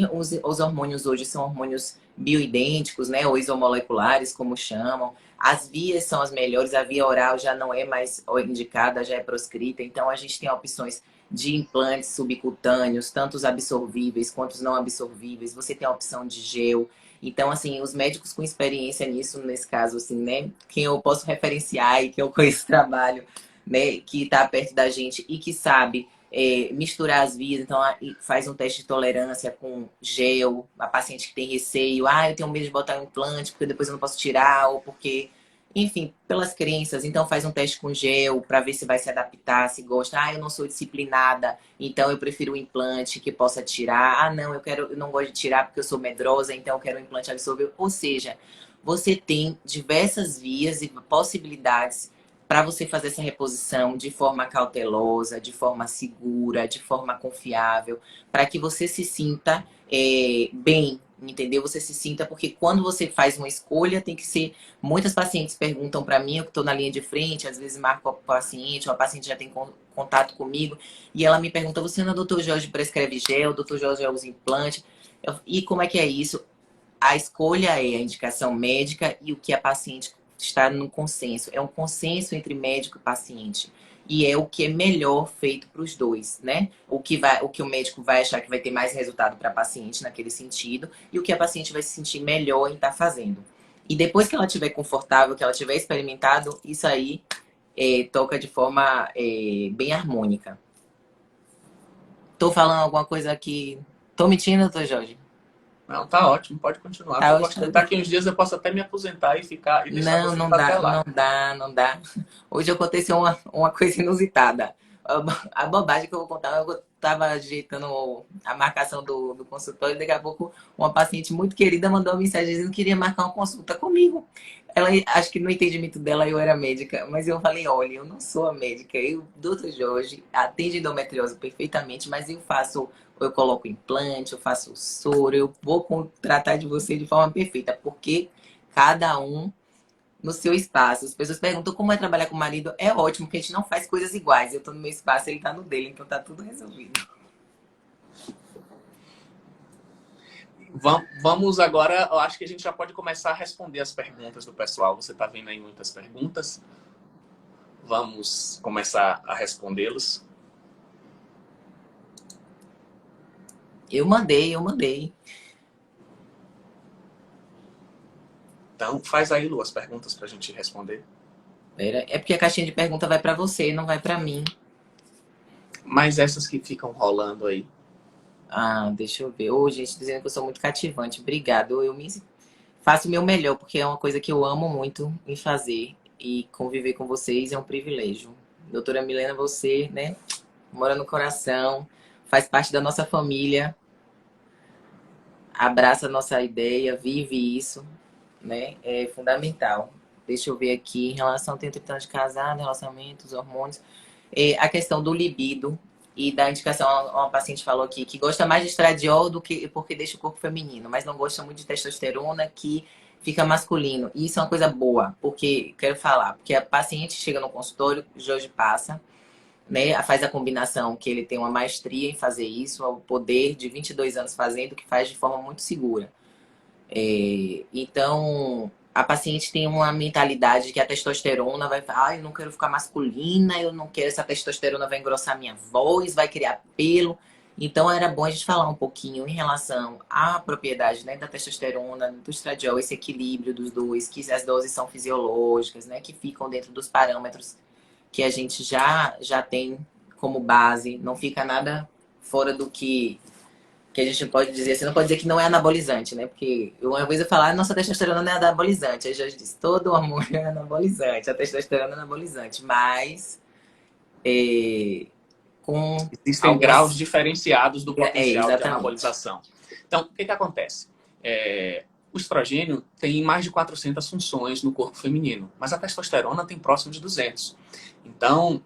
os hormônios hoje são hormônios bioidênticos, né, ou isomoleculares, como chamam. As vias são as melhores, a via oral já não é mais indicada, já é proscrita, então a gente tem opções de implantes subcutâneos, tanto os absorvíveis quanto os não absorvíveis. Você tem a opção de gel. Então, assim, os médicos com experiência nisso, nesse caso, assim, né? Quem eu posso referenciar e que eu conheço trabalho, né? Que está perto da gente e que sabe misturar as vias. Então, faz um teste de tolerância com gel. A paciente que tem receio. Eu tenho medo de botar um implante porque depois eu não posso tirar ou porque... Enfim, pelas crenças. Então faz um teste com gel para ver se vai se adaptar, se gosta. Eu não sou disciplinada, então eu prefiro um implante que possa tirar. Não, eu não gosto de tirar porque eu sou medrosa, então eu quero um implante absorvível. Ou seja, você tem diversas vias e possibilidades para você fazer essa reposição de forma cautelosa, de forma segura, de forma confiável, para que você se sinta bem, entendeu? Você se sinta, porque quando você faz uma escolha, tem que ser... Muitas pacientes perguntam para mim, eu que estou na linha de frente, às vezes marco a paciente, ou a paciente já tem contato comigo, e ela me pergunta, você não é doutor Jorge prescreve gel, o doutor Jorge já usa implante? E como é que é isso? A escolha é a indicação médica e o que a paciente está no consenso. É um consenso entre médico e paciente. E é o que é melhor feito para os dois, né? O que o médico vai achar que vai ter mais resultado para a paciente naquele sentido e o que a paciente vai se sentir melhor em estar fazendo. E depois que ela estiver confortável, que ela tiver experimentado, isso aí toca de forma bem harmônica. Tô falando alguma coisa aqui... Tô mentindo, doutor Jorge? Não, tá ótimo, pode continuar. Tá Ótimo. Daqui uns dias eu posso até me aposentar e ficar e deixar Não, você não até dá, lá. não dá. Hoje aconteceu uma coisa inusitada. A bobagem que eu vou contar, eu estava ajeitando a marcação do consultório, daqui a pouco uma paciente muito querida mandou uma mensagem dizendo que queria marcar uma consulta comigo. Ela, acho que no entendimento dela eu era médica, mas eu falei, olha, eu não sou a médica, eu, doutor Jorge, atende endometriose perfeitamente, mas eu coloco implante, eu faço soro, eu vou tratar de você de forma perfeita, porque cada um no seu espaço. As pessoas perguntam como é trabalhar com o marido. É ótimo, porque a gente não faz coisas iguais. Eu tô no meu espaço, ele tá no dele, então tá tudo resolvido. Vamos agora, eu acho que a gente já pode começar a responder as perguntas do pessoal. Você está vendo aí muitas perguntas. Vamos começar a respondê-los. Eu mandei. Então, faz aí, Lu, as perguntas para a gente responder. É porque a caixinha de pergunta vai pra você, não vai pra mim. Mas essas que ficam rolando aí. Ah, deixa eu ver. Ô, gente, dizendo que eu sou muito cativante. Obrigado. Eu me faço o meu melhor, porque é uma coisa que eu amo muito em fazer. E conviver com vocês é um privilégio. Doutora Milena, você, né, mora no coração, faz parte da nossa família, abraça a nossa ideia, vive isso, né? É fundamental. Deixa eu ver aqui, em relação ao tempo de casado, relacionamentos, hormônios. A questão do libido e da indicação, uma paciente falou aqui que gosta mais de estradiol do que porque deixa o corpo feminino, mas não gosta muito de testosterona que fica masculino. E isso é uma coisa boa, porque quero falar, porque a paciente chega no consultório, o Jorge passa, né, faz a combinação que ele tem uma maestria em fazer isso, o poder de 22 anos fazendo, que faz de forma muito segura. Então, a paciente tem uma mentalidade que a testosterona vai falar, ah, eu não quero ficar masculina, eu não quero, essa testosterona vai engrossar minha voz, vai criar pelo. Então, era bom a gente falar um pouquinho em relação à propriedade, né, da testosterona, do estradiol, esse equilíbrio dos dois, que as doses são fisiológicas, né, que ficam dentro dos parâmetros que a gente já tem como base, não fica nada fora do que a gente pode dizer, você não pode dizer que não é anabolizante, né? Porque uma vez eu falar, nossa, testosterona não é anabolizante. Aí já disse, todo hormônio é anabolizante, a testosterona é anabolizante, mas com Existem graus algumas... diferenciados do potencial de exatamente. anabolização. Então, o que acontece? O estrogênio tem mais de 400 funções no corpo feminino, mas a testosterona tem próximo de 200. Então,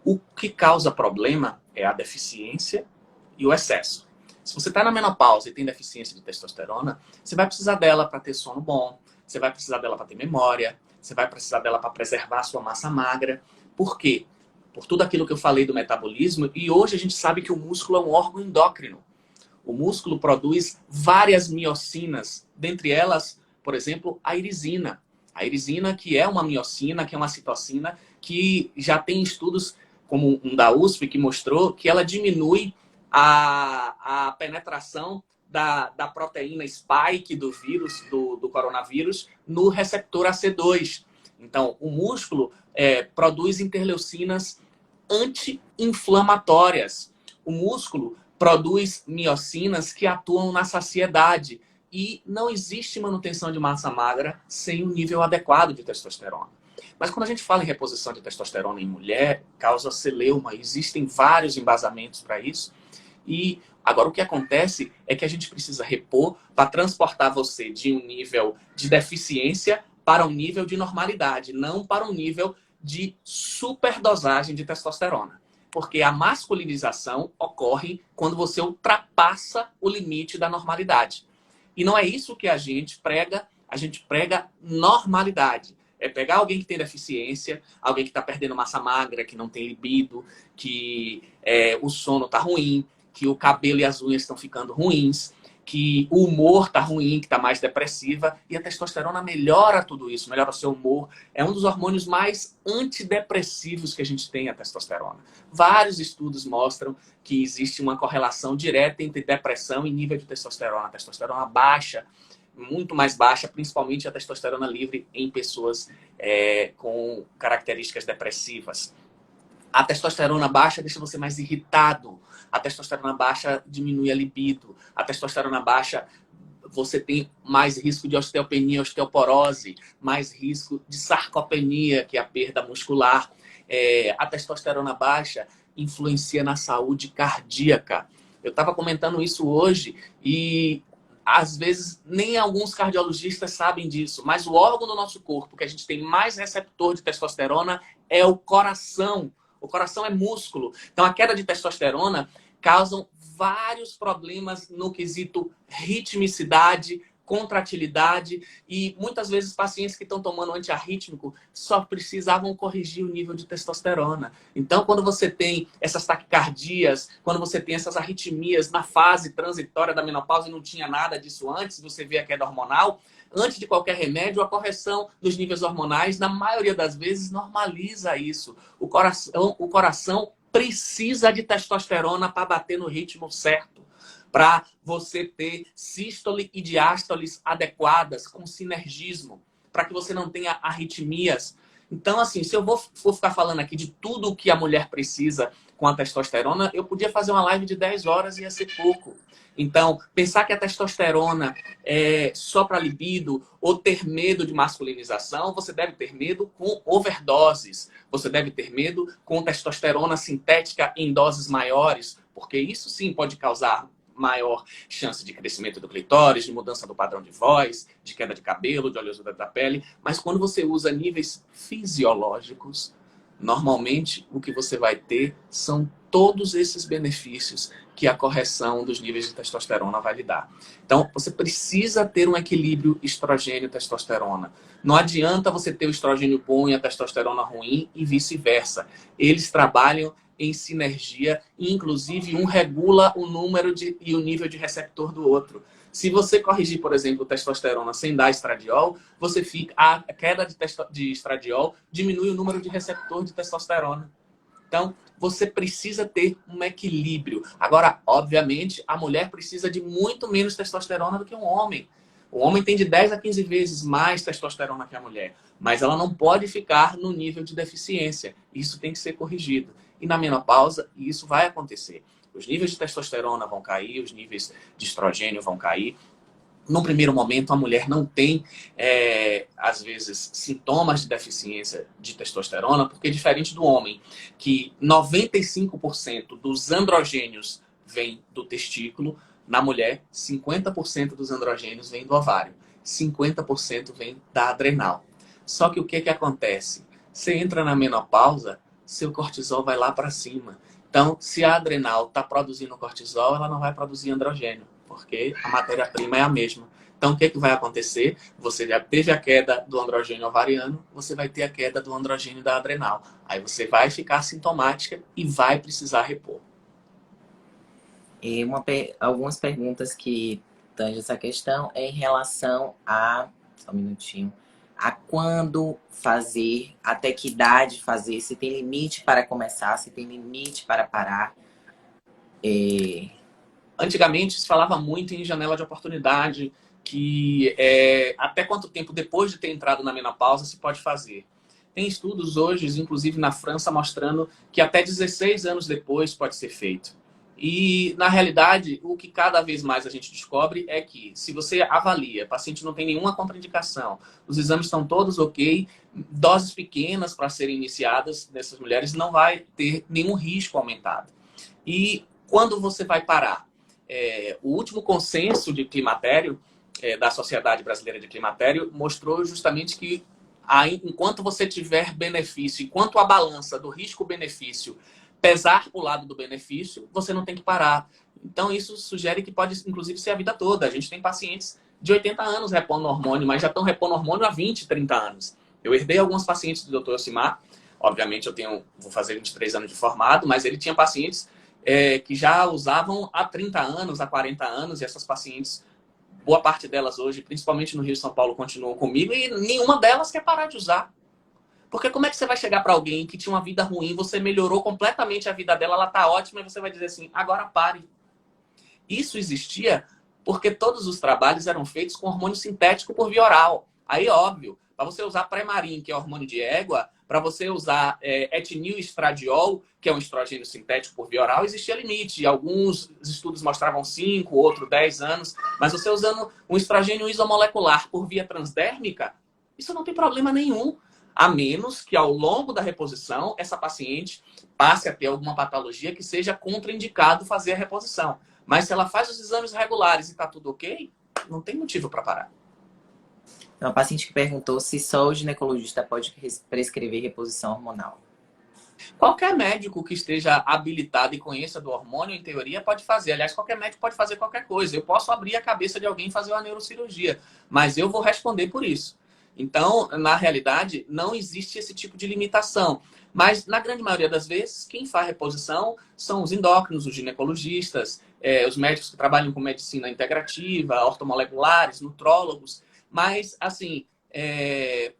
o que causa problema é a deficiência e o excesso. Se você está na menopausa e tem deficiência de testosterona, você vai precisar dela para ter sono bom, você vai precisar dela para ter memória, você vai precisar dela para preservar a sua massa magra. Por quê? Por tudo aquilo que eu falei do metabolismo, e hoje a gente sabe que o músculo é um órgão endócrino. O músculo produz várias miocinas, dentre elas, por exemplo, a irisina. A irisina, que é uma miocina, que é uma citocina, que já tem estudos, como um da USP, que mostrou que ela diminui a penetração da proteína spike do vírus, do coronavírus, no receptor AC2. Então, o músculo produz interleucinas anti-inflamatórias. O músculo produz miocinas que atuam na saciedade. E não existe manutenção de massa magra sem um nível adequado de testosterona. Mas quando a gente fala em reposição de testosterona em mulher, causa celeuma. Existem vários embasamentos para isso. E agora o que acontece é que a gente precisa repor para transportar você de um nível de deficiência para um nível de normalidade, não para um nível de superdosagem de testosterona. Porque a masculinização ocorre quando você ultrapassa o limite da normalidade. E não é isso que a gente prega normalidade. É pegar alguém que tem deficiência, alguém que está perdendo massa magra, que não tem libido, que o sono está ruim, que o cabelo e as unhas estão ficando ruins, que o humor está ruim, que está mais depressiva, e a testosterona melhora tudo isso, melhora o seu humor. É um dos hormônios mais antidepressivos que a gente tem, a testosterona. Vários estudos mostram que existe uma correlação direta entre depressão e nível de testosterona. A testosterona baixa, muito mais baixa, principalmente a testosterona livre em pessoas com características depressivas. A testosterona baixa deixa você mais irritado. A testosterona baixa diminui a libido. A testosterona baixa, você tem mais risco de osteopenia, osteoporose, mais risco de sarcopenia, que é a perda muscular. A testosterona baixa influencia na saúde cardíaca. Eu estava comentando isso hoje e às vezes nem alguns cardiologistas sabem disso, mas o órgão do nosso corpo que a gente tem mais receptor de testosterona é o coração. O coração é músculo. Então a queda de testosterona causa vários problemas no quesito ritmicidade, contratilidade, e muitas vezes pacientes que estão tomando antiarrítmico só precisavam corrigir o nível de testosterona. Então, quando você tem essas taquicardias, quando você tem essas arritmias na fase transitória da menopausa e não tinha nada disso antes, você vê a queda hormonal, antes de qualquer remédio, a correção dos níveis hormonais, na maioria das vezes, normaliza isso. O coração precisa de testosterona para bater no ritmo certo, para você ter sístole e diástoles adequadas, com sinergismo, para que você não tenha arritmias. Então, assim, se eu for ficar falando aqui de tudo o que a mulher precisa com a testosterona, eu podia fazer uma live de 10 horas e ia ser pouco. Então, pensar que a testosterona é só para libido ou ter medo de masculinização, você deve ter medo com overdoses. Você deve ter medo com testosterona sintética em doses maiores, porque isso sim pode causar maior chance de crescimento do clitóris, de mudança do padrão de voz, de queda de cabelo, de oleosidade da pele. Mas quando você usa níveis fisiológicos, normalmente o que você vai ter são todos esses benefícios que a correção dos níveis de testosterona vai lhe dar. Então, você precisa ter um equilíbrio estrogênio-testosterona. Não adianta você ter o estrogênio bom e a testosterona ruim e vice-versa. Eles trabalham em sinergia e, inclusive, um regula o número e o nível de receptor do outro. Se você corrigir, por exemplo, testosterona sem dar estradiol, a queda de estradiol diminui o número de receptor de testosterona. Então, você precisa ter um equilíbrio. Agora, obviamente, a mulher precisa de muito menos testosterona do que um homem. O homem tem de 10 a 15 vezes mais testosterona que a mulher. Mas ela não pode ficar no nível de deficiência. Isso tem que ser corrigido. E na menopausa, isso vai acontecer. Os níveis de testosterona vão cair, os níveis de estrogênio vão cair. Num primeiro momento, a mulher não tem, às vezes, sintomas de deficiência de testosterona, porque diferente do homem, que 95% dos androgênios vem do testículo, na mulher, 50% dos androgênios vem do ovário, 50% vem da adrenal. Só que o que acontece? Você entra na menopausa, seu cortisol vai lá para cima. Então, se a adrenal está produzindo cortisol, ela não vai produzir androgênio, porque a matéria-prima é a mesma. Então, o que vai acontecer? Você já teve a queda do androgênio ovariano, você vai ter a queda do androgênio da adrenal. Aí você vai ficar sintomática e vai precisar repor. E algumas perguntas que tangem essa questão é em relação a... Só um minutinho. A quando fazer, até que idade fazer, se tem limite para começar, se tem limite para parar. Antigamente se falava muito em janela de oportunidade, que até quanto tempo depois de ter entrado na menopausa se pode fazer. Tem estudos hoje, inclusive na França, mostrando que até 16 anos depois pode ser feito. E, na realidade, o que cada vez mais a gente descobre é que, se você avalia, o paciente não tem nenhuma contraindicação, os exames estão todos ok, doses pequenas para serem iniciadas nessas mulheres não vai ter nenhum risco aumentado. E quando você vai parar? O último consenso de climatério da Sociedade Brasileira de Climatério mostrou justamente que, enquanto você tiver benefício, enquanto a balança do risco-benefício pesar para o lado do benefício, você não tem que parar. Então, isso sugere que pode, inclusive, ser a vida toda. A gente tem pacientes de 80 anos repondo hormônio, mas já estão repondo hormônio há 20, 30 anos. Eu herdei alguns pacientes do Dr. Elcimar. Obviamente, vou fazer 23 anos de formado, mas ele tinha pacientes que já usavam há 30 anos, há 40 anos, e essas pacientes, boa parte delas hoje, principalmente no Rio e São Paulo, continuam comigo, e nenhuma delas quer parar de usar. Porque como é que você vai chegar para alguém que tinha uma vida ruim, você melhorou completamente a vida dela, ela tá ótima, e você vai dizer assim, agora pare. Isso existia porque todos os trabalhos eram feitos com hormônio sintético por via oral. Aí, óbvio, para você usar Premarin, que é hormônio de égua, para você usar etinil-estradiol, que é um estrogênio sintético por via oral, existia limite. Alguns estudos mostravam 5, outros 10 anos. Mas você usando um estrogênio isomolecular por via transdérmica, isso não tem problema nenhum. a menos que ao longo da reposição essa paciente passe a ter alguma patologia que seja contraindicado fazer a reposição. Mas se ela faz os exames regulares e está tudo ok, não tem motivo para parar. Então, a paciente que perguntou se só o ginecologista pode prescrever reposição hormonal. Qualquer médico que esteja habilitado e conheça do hormônio, em teoria, pode fazer. Aliás, qualquer médico pode fazer qualquer coisa. Eu posso abrir a cabeça de alguém e fazer uma neurocirurgia, mas eu vou responder por isso. Então, na realidade, não existe esse tipo de limitação. Mas, na grande maioria das vezes, quem faz reposição são os endócrinos, os ginecologistas, os médicos que trabalham com medicina integrativa, ortomoleculares, nutrólogos. Mas, assim,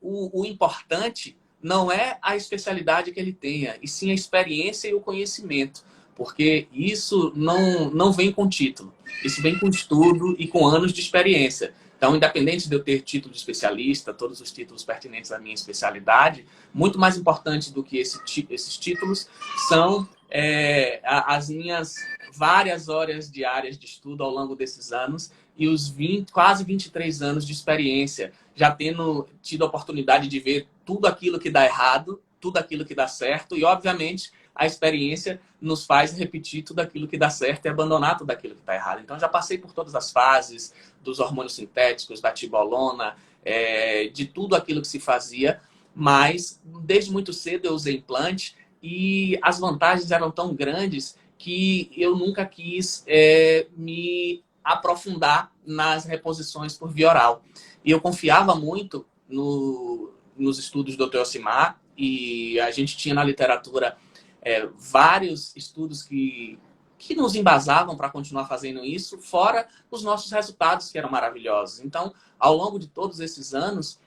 o importante não é a especialidade que ele tenha, e sim a experiência e o conhecimento. Porque isso não vem com título. Isso vem com estudo e com anos de experiência. Então, independente de eu ter título de especialista, todos os títulos pertinentes à minha especialidade, muito mais importante do que esses títulos são as minhas várias horas diárias de estudo ao longo desses anos e os quase 23 anos de experiência, já tendo tido a oportunidade de ver tudo aquilo que dá errado, tudo aquilo que dá certo e, obviamente, a experiência nos faz repetir tudo aquilo que dá certo e abandonar tudo aquilo que está errado. Então, já passei por todas as fases dos hormônios sintéticos, da tibolona, de tudo aquilo que se fazia, mas desde muito cedo eu usei implante e as vantagens eram tão grandes que eu nunca quis me aprofundar nas reposições por via oral. E eu confiava muito nos estudos do Dr. Elcimar e a gente tinha na literatura vários estudos que nos embasavam para continuar fazendo isso, fora os nossos resultados, que eram maravilhosos. Então, ao longo de todos esses anos,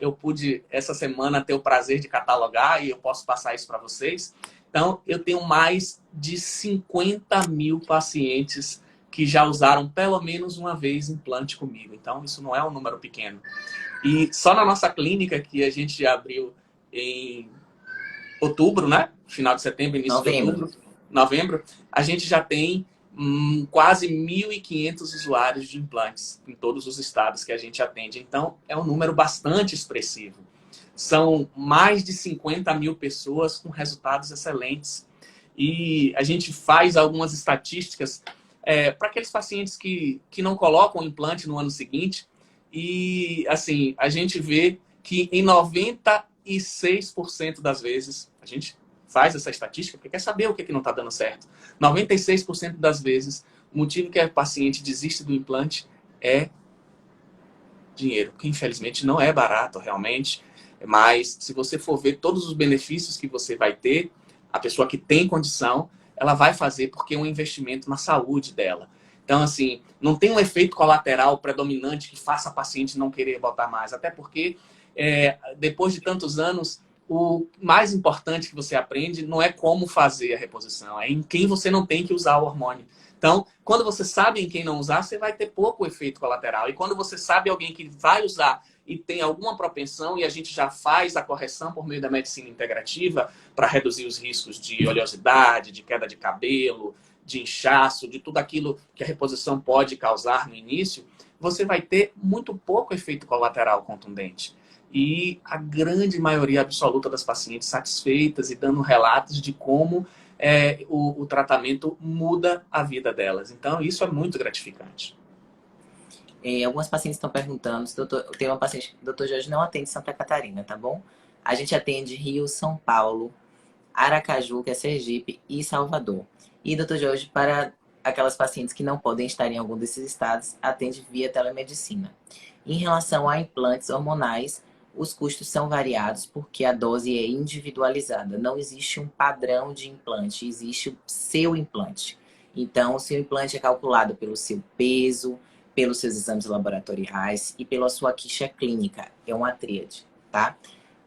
eu pude, essa semana, ter o prazer de catalogar, e eu posso passar isso para vocês. Então, eu tenho mais de 50 mil pacientes que já usaram pelo menos uma vez implante comigo. Então, isso não é um número pequeno. E só na nossa clínica, que a gente abriu em outubro, né? Final de setembro, início de outubro, novembro, a gente já tem quase 1.500 usuários de implantes em todos os estados que a gente atende. Então, é um número bastante expressivo. São mais de 50 mil pessoas com resultados excelentes. E a gente faz algumas estatísticas para aqueles pacientes que não colocam o implante no ano seguinte. E, assim, a gente vê que em 96% das vezes, a gente faz essa estatística porque quer saber o que não está dando certo. 96% das vezes, o motivo que a paciente desiste do implante é dinheiro, que infelizmente não é barato realmente, mas se você for ver todos os benefícios que você vai ter, a pessoa que tem condição, ela vai fazer porque é um investimento na saúde dela. Então, assim, não tem um efeito colateral predominante que faça a paciente não querer botar mais, até porque depois de tantos anos, o mais importante que você aprende não é como fazer a reposição, é em quem você não tem que usar o hormônio. Então, quando você sabe em quem não usar, você vai ter pouco efeito colateral. E quando você sabe alguém que vai usar e tem alguma propensão, e a gente já faz a correção por meio da medicina integrativa para reduzir os riscos de oleosidade, de queda de cabelo, de inchaço, de tudo aquilo que a reposição pode causar no início, você vai ter muito pouco efeito colateral contundente. E a grande maioria absoluta das pacientes satisfeitas e dando relatos de como o tratamento muda a vida delas. Então, isso é muito gratificante. Algumas pacientes estão perguntando, tem uma paciente, o Dr. Jorge não atende Santa Catarina, tá bom? A gente atende Rio, São Paulo, Aracaju, que é Sergipe, e Salvador. E Dr. Jorge, para aquelas pacientes que não podem estar em algum desses estados, atende via telemedicina. Em relação a implantes hormonais, os custos são variados porque a dose é individualizada. Não existe um padrão de implante, existe o seu implante. Então, o seu implante é calculado pelo seu peso, pelos seus exames laboratoriais e pela sua ficha clínica. É uma tríade, tá?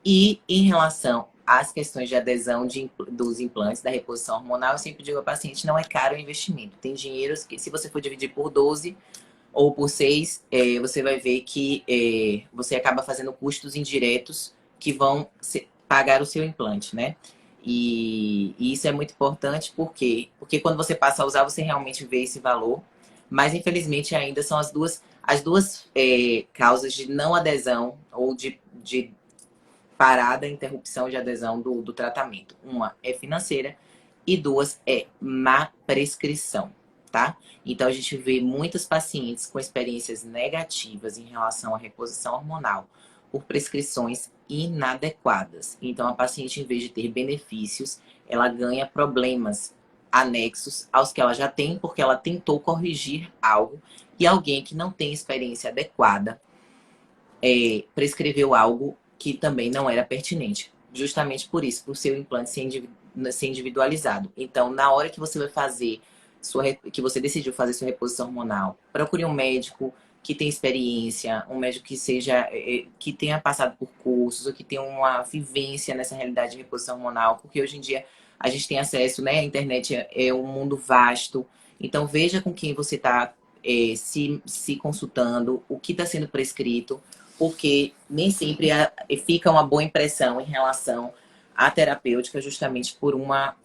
E em relação às questões de adesão dos implantes, da reposição hormonal, eu sempre digo ao paciente, não é caro o investimento. Tem dinheiros que, se você for dividir por 12 ou por 6, você vai ver que você acaba fazendo custos indiretos que vão pagar o seu implante, né? E isso é muito importante, porque quando você passa a usar, você realmente vê esse valor. Mas, infelizmente, ainda são as duas causas de não adesão ou de parada, interrupção de adesão do tratamento. Uma é financeira e duas é má prescrição, tá? Então, a gente vê muitos pacientes com experiências negativas em relação à reposição hormonal por prescrições inadequadas. Então, a paciente, em vez de ter benefícios, ela ganha problemas anexos aos que ela já tem, porque ela tentou corrigir algo e alguém que não tem experiência adequada prescreveu algo que também não era pertinente. Justamente por isso, por seu implante ser individualizado. Então, na hora que você vai fazer, que você decidiu fazer sua reposição hormonal, procure um médico que tenha experiência, um médico que seja, que tenha passado por cursos, ou que tenha uma vivência nessa realidade de reposição hormonal, porque hoje em dia a gente tem acesso, né? A internet é um mundo vasto. Então, veja com quem você está se consultando, o que está sendo prescrito, porque nem sempre fica uma boa impressão em relação à terapêutica, justamente por uma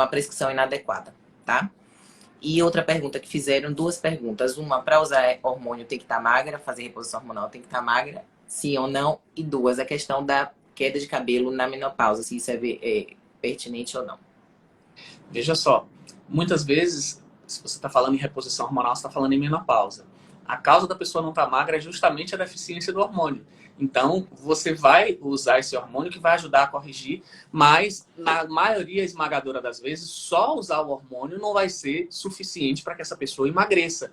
prescrição inadequada, tá? E outra pergunta que fizeram, duas perguntas. Uma, para usar hormônio tem que estar magra, fazer reposição hormonal tem que estar magra, sim ou não? E duas, a questão da queda de cabelo na menopausa, se isso é pertinente ou não. Veja só, muitas vezes, se você está falando em reposição hormonal, você está falando em menopausa. A causa da pessoa não estar magra é justamente a deficiência do hormônio. Então, você vai usar esse hormônio que vai ajudar a corrigir, mas na maioria esmagadora das vezes, só usar o hormônio não vai ser suficiente para que essa pessoa emagreça.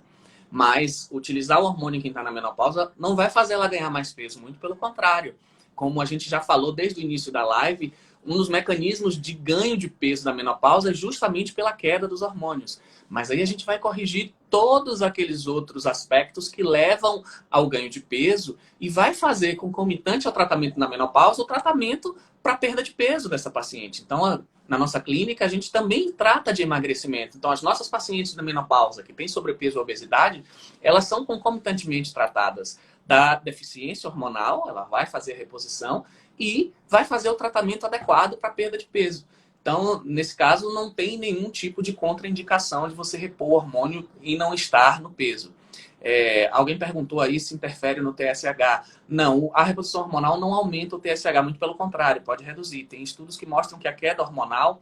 Mas utilizar o hormônio em quem está na menopausa não vai fazer ela ganhar mais peso, muito pelo contrário. Como a gente já falou desde o início da live, um dos mecanismos de ganho de peso da menopausa é justamente pela queda dos hormônios. Mas aí a gente vai corrigir todos aqueles outros aspectos que levam ao ganho de peso e vai fazer concomitante ao tratamento na menopausa o tratamento para perda de peso dessa paciente. Então, na nossa clínica, a gente também trata de emagrecimento. Então, as nossas pacientes da menopausa que têm sobrepeso ou obesidade, elas são concomitantemente tratadas da deficiência hormonal, ela vai fazer a reposição e vai fazer o tratamento adequado para perda de peso. Então, nesse caso, não tem nenhum tipo de contraindicação de você repor o hormônio e não estar no peso. Alguém perguntou aí se interfere no TSH. Não, a reposição hormonal não aumenta o TSH, muito pelo contrário, pode reduzir. Tem estudos que mostram que a queda hormonal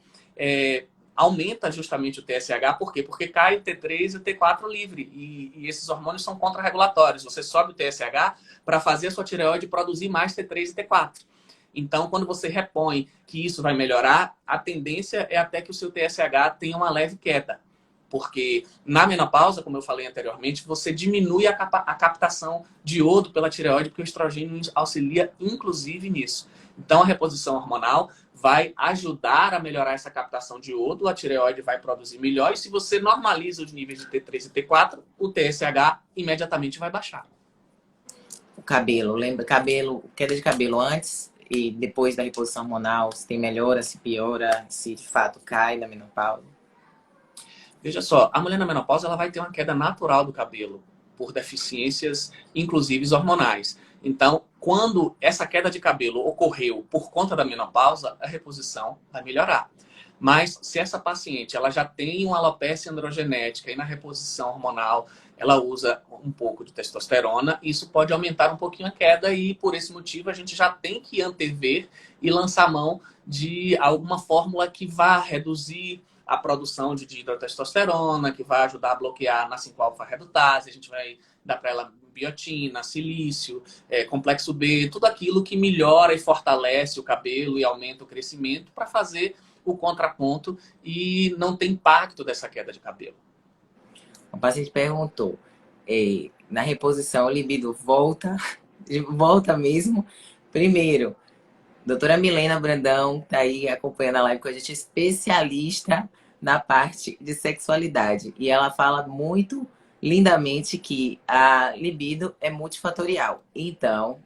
aumenta justamente o TSH. Por quê? Porque cai o T3 e o T4 livre. E esses hormônios são contrarregulatórios. Você sobe o TSH para fazer a sua tireoide produzir mais T3 e T4. Então, quando você repõe que isso vai melhorar, a tendência é até que o seu TSH tenha uma leve queda. Porque na menopausa, como eu falei anteriormente, você diminui a captação de iodo pela tireoide, porque o estrogênio auxilia inclusive nisso. Então, a reposição hormonal vai ajudar a melhorar essa captação de iodo, a tireoide vai produzir melhor, e se você normaliza os níveis de T3 e T4, o TSH imediatamente vai baixar. O cabelo, lembra? Queda de cabelo antes e depois da reposição hormonal, se tem melhora, se piora, se de fato cai na menopausa? Veja só, a mulher na menopausa ela vai ter uma queda natural do cabelo por deficiências, inclusive hormonais. Então, quando essa queda de cabelo ocorreu por conta da menopausa, a reposição vai melhorar. Mas se essa paciente ela já tem uma alopecia androgenética e na reposição hormonal ela usa um pouco de testosterona, isso pode aumentar um pouquinho a queda e por esse motivo a gente já tem que antever e lançar mão de alguma fórmula que vá reduzir a produção de dihidrotestosterona, que vai ajudar a bloquear na 5-alfa-redutase, a gente vai dar para ela biotina, silício, complexo B, tudo aquilo que melhora e fortalece o cabelo e aumenta o crescimento para fazer o contraponto e não ter impacto dessa queda de cabelo. O paciente perguntou, na reposição o libido volta mesmo? Primeiro, doutora Milena Brandão tá aí acompanhando a live com a gente, especialista na parte de sexualidade. E ela fala muito lindamente que a libido é multifatorial. Então,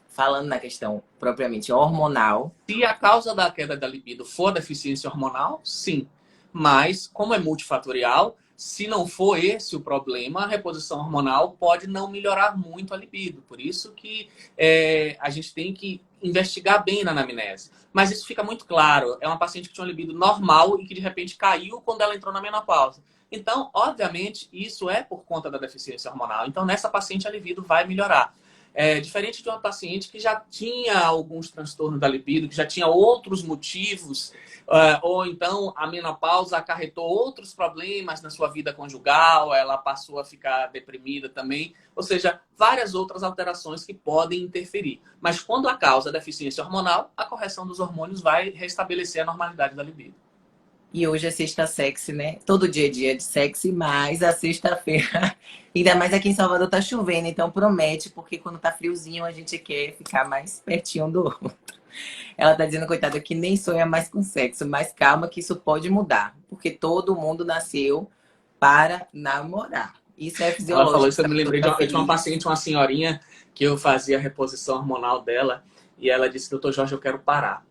falando na questão propriamente hormonal... Se a causa da queda da libido for deficiência hormonal, sim. Mas, como é multifatorial, se não for esse o problema, a reposição hormonal pode não melhorar muito a libido. Por isso que a gente tem que investigar bem na anamnese. Mas isso fica muito claro. É uma paciente que tinha uma libido normal e que de repente caiu quando ela entrou na menopausa. Então, obviamente, isso é por conta da deficiência hormonal. Então, nessa paciente a libido vai melhorar. Diferente de uma paciente que já tinha alguns transtornos da libido, que já tinha outros motivos, ou então a menopausa acarretou outros problemas na sua vida conjugal, ela passou a ficar deprimida também, ou seja, várias outras alterações que podem interferir. Mas quando a causa é deficiência hormonal, a correção dos hormônios vai restabelecer a normalidade da libido. E hoje é sexta sexy, né? Todo dia é dia de sexy, mas a sexta-feira, ainda mais aqui em Salvador tá chovendo, então promete, porque quando tá friozinho a gente quer ficar mais pertinho do outro. Ela tá dizendo, coitada, que nem sonha mais com sexo, mas calma que isso pode mudar, porque todo mundo nasceu para namorar. Isso é Ela falou fisiológico. isso, eu me lembrei eu tinha uma paciente, uma senhorinha, que eu fazia a reposição hormonal dela, e ela disse, doutor Jorge, eu quero parar.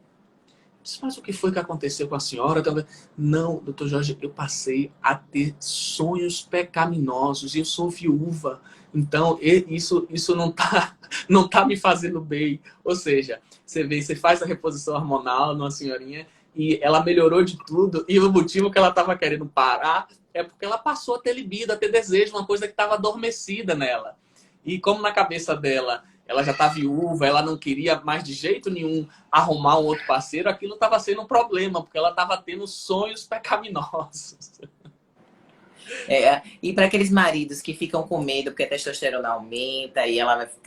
Mas o que foi que aconteceu com a senhora? Não, doutor Jorge, eu passei a ter sonhos pecaminosos e eu sou viúva. Então, isso não tá me fazendo bem. Ou seja, você faz a reposição hormonal numa senhorinha e ela melhorou de tudo. E o motivo que ela estava querendo parar é porque ela passou a ter libido, a ter desejo, uma coisa que estava adormecida nela. E como na cabeça dela ela já está viúva, ela não queria mais de jeito nenhum arrumar um outro parceiro, aquilo estava sendo um problema, porque ela estava tendo sonhos pecaminosos. E para aqueles maridos que ficam com medo porque a testosterona aumenta e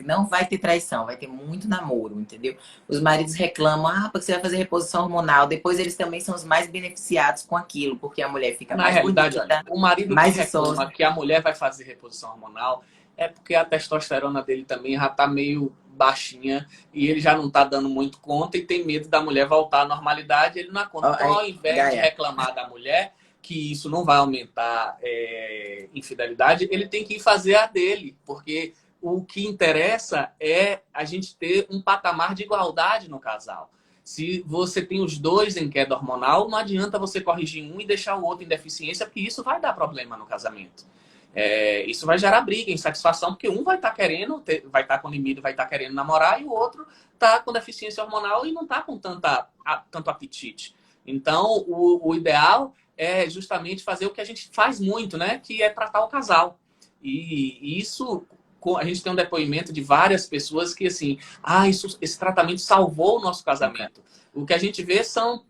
não vai ter traição, vai ter muito namoro, entendeu? Os maridos reclamam, porque você vai fazer reposição hormonal. Depois eles também são os mais beneficiados com aquilo, porque a mulher fica Na mais realidade, bonita, olha, o marido mais que reclama que a mulher vai fazer reposição hormonal é porque a testosterona dele também já está meio baixinha e ele já não está dando muito conta e tem medo da mulher voltar à normalidade, ele não dá conta. Então, ao invés de reclamar da mulher que isso não vai aumentar infidelidade, ele tem que ir fazer a dele, porque o que interessa é a gente ter um patamar de igualdade no casal. Se você tem os dois em queda hormonal, não adianta você corrigir um e deixar o outro em deficiência, porque isso vai dar problema no casamento. Isso vai gerar briga, insatisfação, porque um vai estar querendo, vai estar com libido, vai estar querendo namorar, e o outro está com deficiência hormonal e não está com tanto apetite. Então, o ideal é justamente fazer o que a gente faz muito, né? Que é tratar o casal. E isso, a gente tem um depoimento de várias pessoas que, assim, esse tratamento salvou o nosso casamento. O que a gente vê são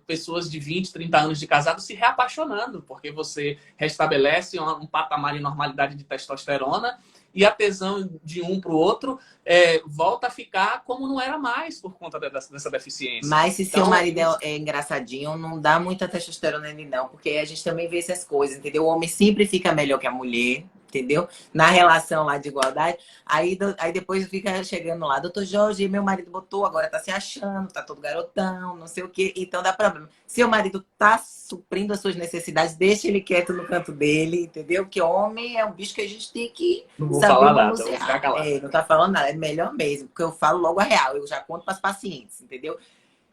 pessoas de 20, 30 anos de casado se reapaixonando, porque você restabelece um patamar de normalidade de testosterona e a tesão de um para o outro volta a ficar como não era mais por conta dessa deficiência. Mas se seu marido é engraçadinho, não dá muita testosterona nele não, porque a gente também vê essas coisas, entendeu? O homem sempre fica melhor que a mulher, entendeu? Na relação lá de igualdade. Aí depois fica chegando lá, doutor Jorge, meu marido botou, agora tá se achando, tá todo garotão, não sei o quê, então dá problema. Se o marido tá suprindo as suas necessidades, deixa ele quieto no canto dele, entendeu? Porque homem é um bicho que a gente tem que saber manusear. Não tá falando nada, é melhor mesmo, porque eu falo logo a real, eu já conto para as pacientes, entendeu?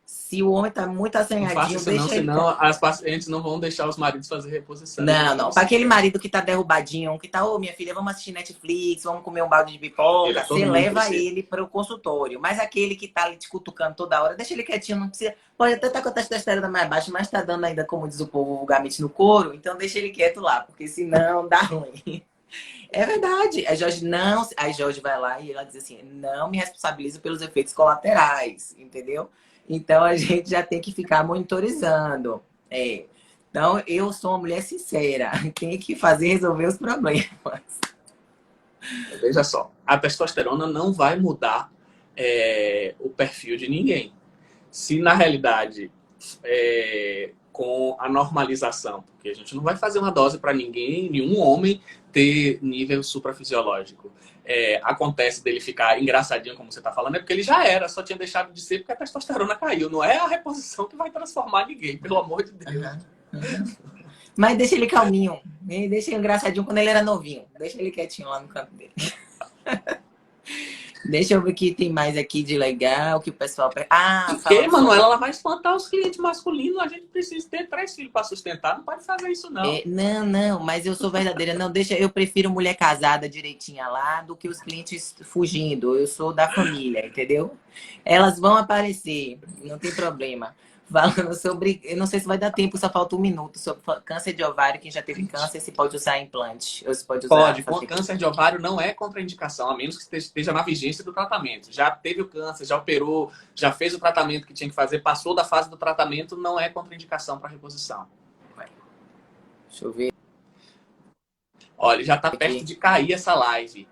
Se o homem tá muito assanhadinho, deixa ele... Senão as pacientes não vão deixar os maridos fazer reposição. Não. Para aquele marido que tá derrubadinho, que tá, minha filha, vamos assistir Netflix, vamos comer um balde de pipoca, você leva ele para o consultório. Mas aquele que tá ali te cutucando toda hora, deixa ele quietinho, não precisa... Pode até estar com a testosterona mais baixa, mas tá dando ainda, como diz o povo, vulgarmente no couro, então deixa ele quieto lá, porque senão dá ruim. É verdade. A Jorge vai lá e ela diz assim, não me responsabilizo pelos efeitos colaterais, entendeu? Então, a gente já tem que ficar monitorizando. Então, eu sou uma mulher sincera. Tem que resolver os problemas. Veja só, a testosterona não vai mudar o perfil de ninguém. Se, na realidade, com a normalização, porque a gente não vai fazer uma dose para nenhum homem ter nível suprafisiológico. Acontece dele ficar engraçadinho, como você está falando, é porque ele já era, só tinha deixado de ser porque a testosterona caiu. Não é a reposição que vai transformar ninguém, pelo amor de Deus. Mas deixa ele calminho, deixa ele engraçadinho quando ele era novinho. Deixa ele quietinho lá no canto dele. Deixa eu ver o que tem mais aqui de legal, que o pessoal... Manuela, ela vai espantar os clientes masculinos. A gente precisa ter 3 filhos para sustentar. Não pode fazer isso, não. Não, mas eu sou verdadeira. Não, eu prefiro mulher casada direitinha lá do que os clientes fugindo. Eu sou da família, entendeu? Elas vão aparecer, não tem problema. falando sobre... Eu não sei se vai dar tempo, só falta um minuto. Sobre câncer de ovário, quem já teve câncer, se pode usar implante. Ou se pode usar... Pode, com câncer de ovário não é contraindicação, a menos que esteja na vigência do tratamento. Já teve o câncer, já operou, já fez o tratamento que tinha que fazer, passou da fase do tratamento, não é contraindicação para reposição. Deixa eu ver Olha, já está perto aqui. de cair essa live.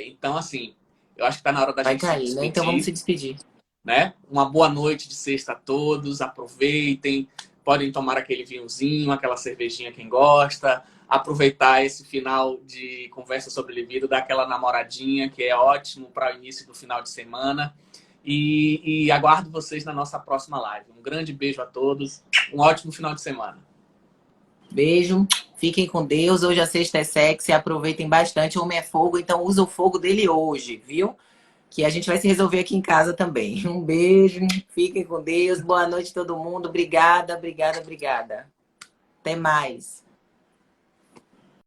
Então, assim, eu acho que está na hora da Vai gente se cair, né? Então vamos se despedir, despedir. né? Uma boa noite de sexta a todos, aproveitem, podem tomar aquele vinhozinho, aquela cervejinha quem gosta, aproveitar esse final de conversa sobre libido, dar aquela namoradinha, que é ótimo para o início do final de semana. E aguardo vocês na nossa próxima live. Um grande beijo a todos, um ótimo final de semana. Beijo, fiquem com Deus. Hoje a sexta é sexy, aproveitem bastante. O homem é fogo, então usa o fogo dele hoje, viu? Que a gente vai se resolver aqui em casa também. Um beijo, fiquem com Deus. Boa noite todo mundo. Obrigada, obrigada, obrigada. Até mais.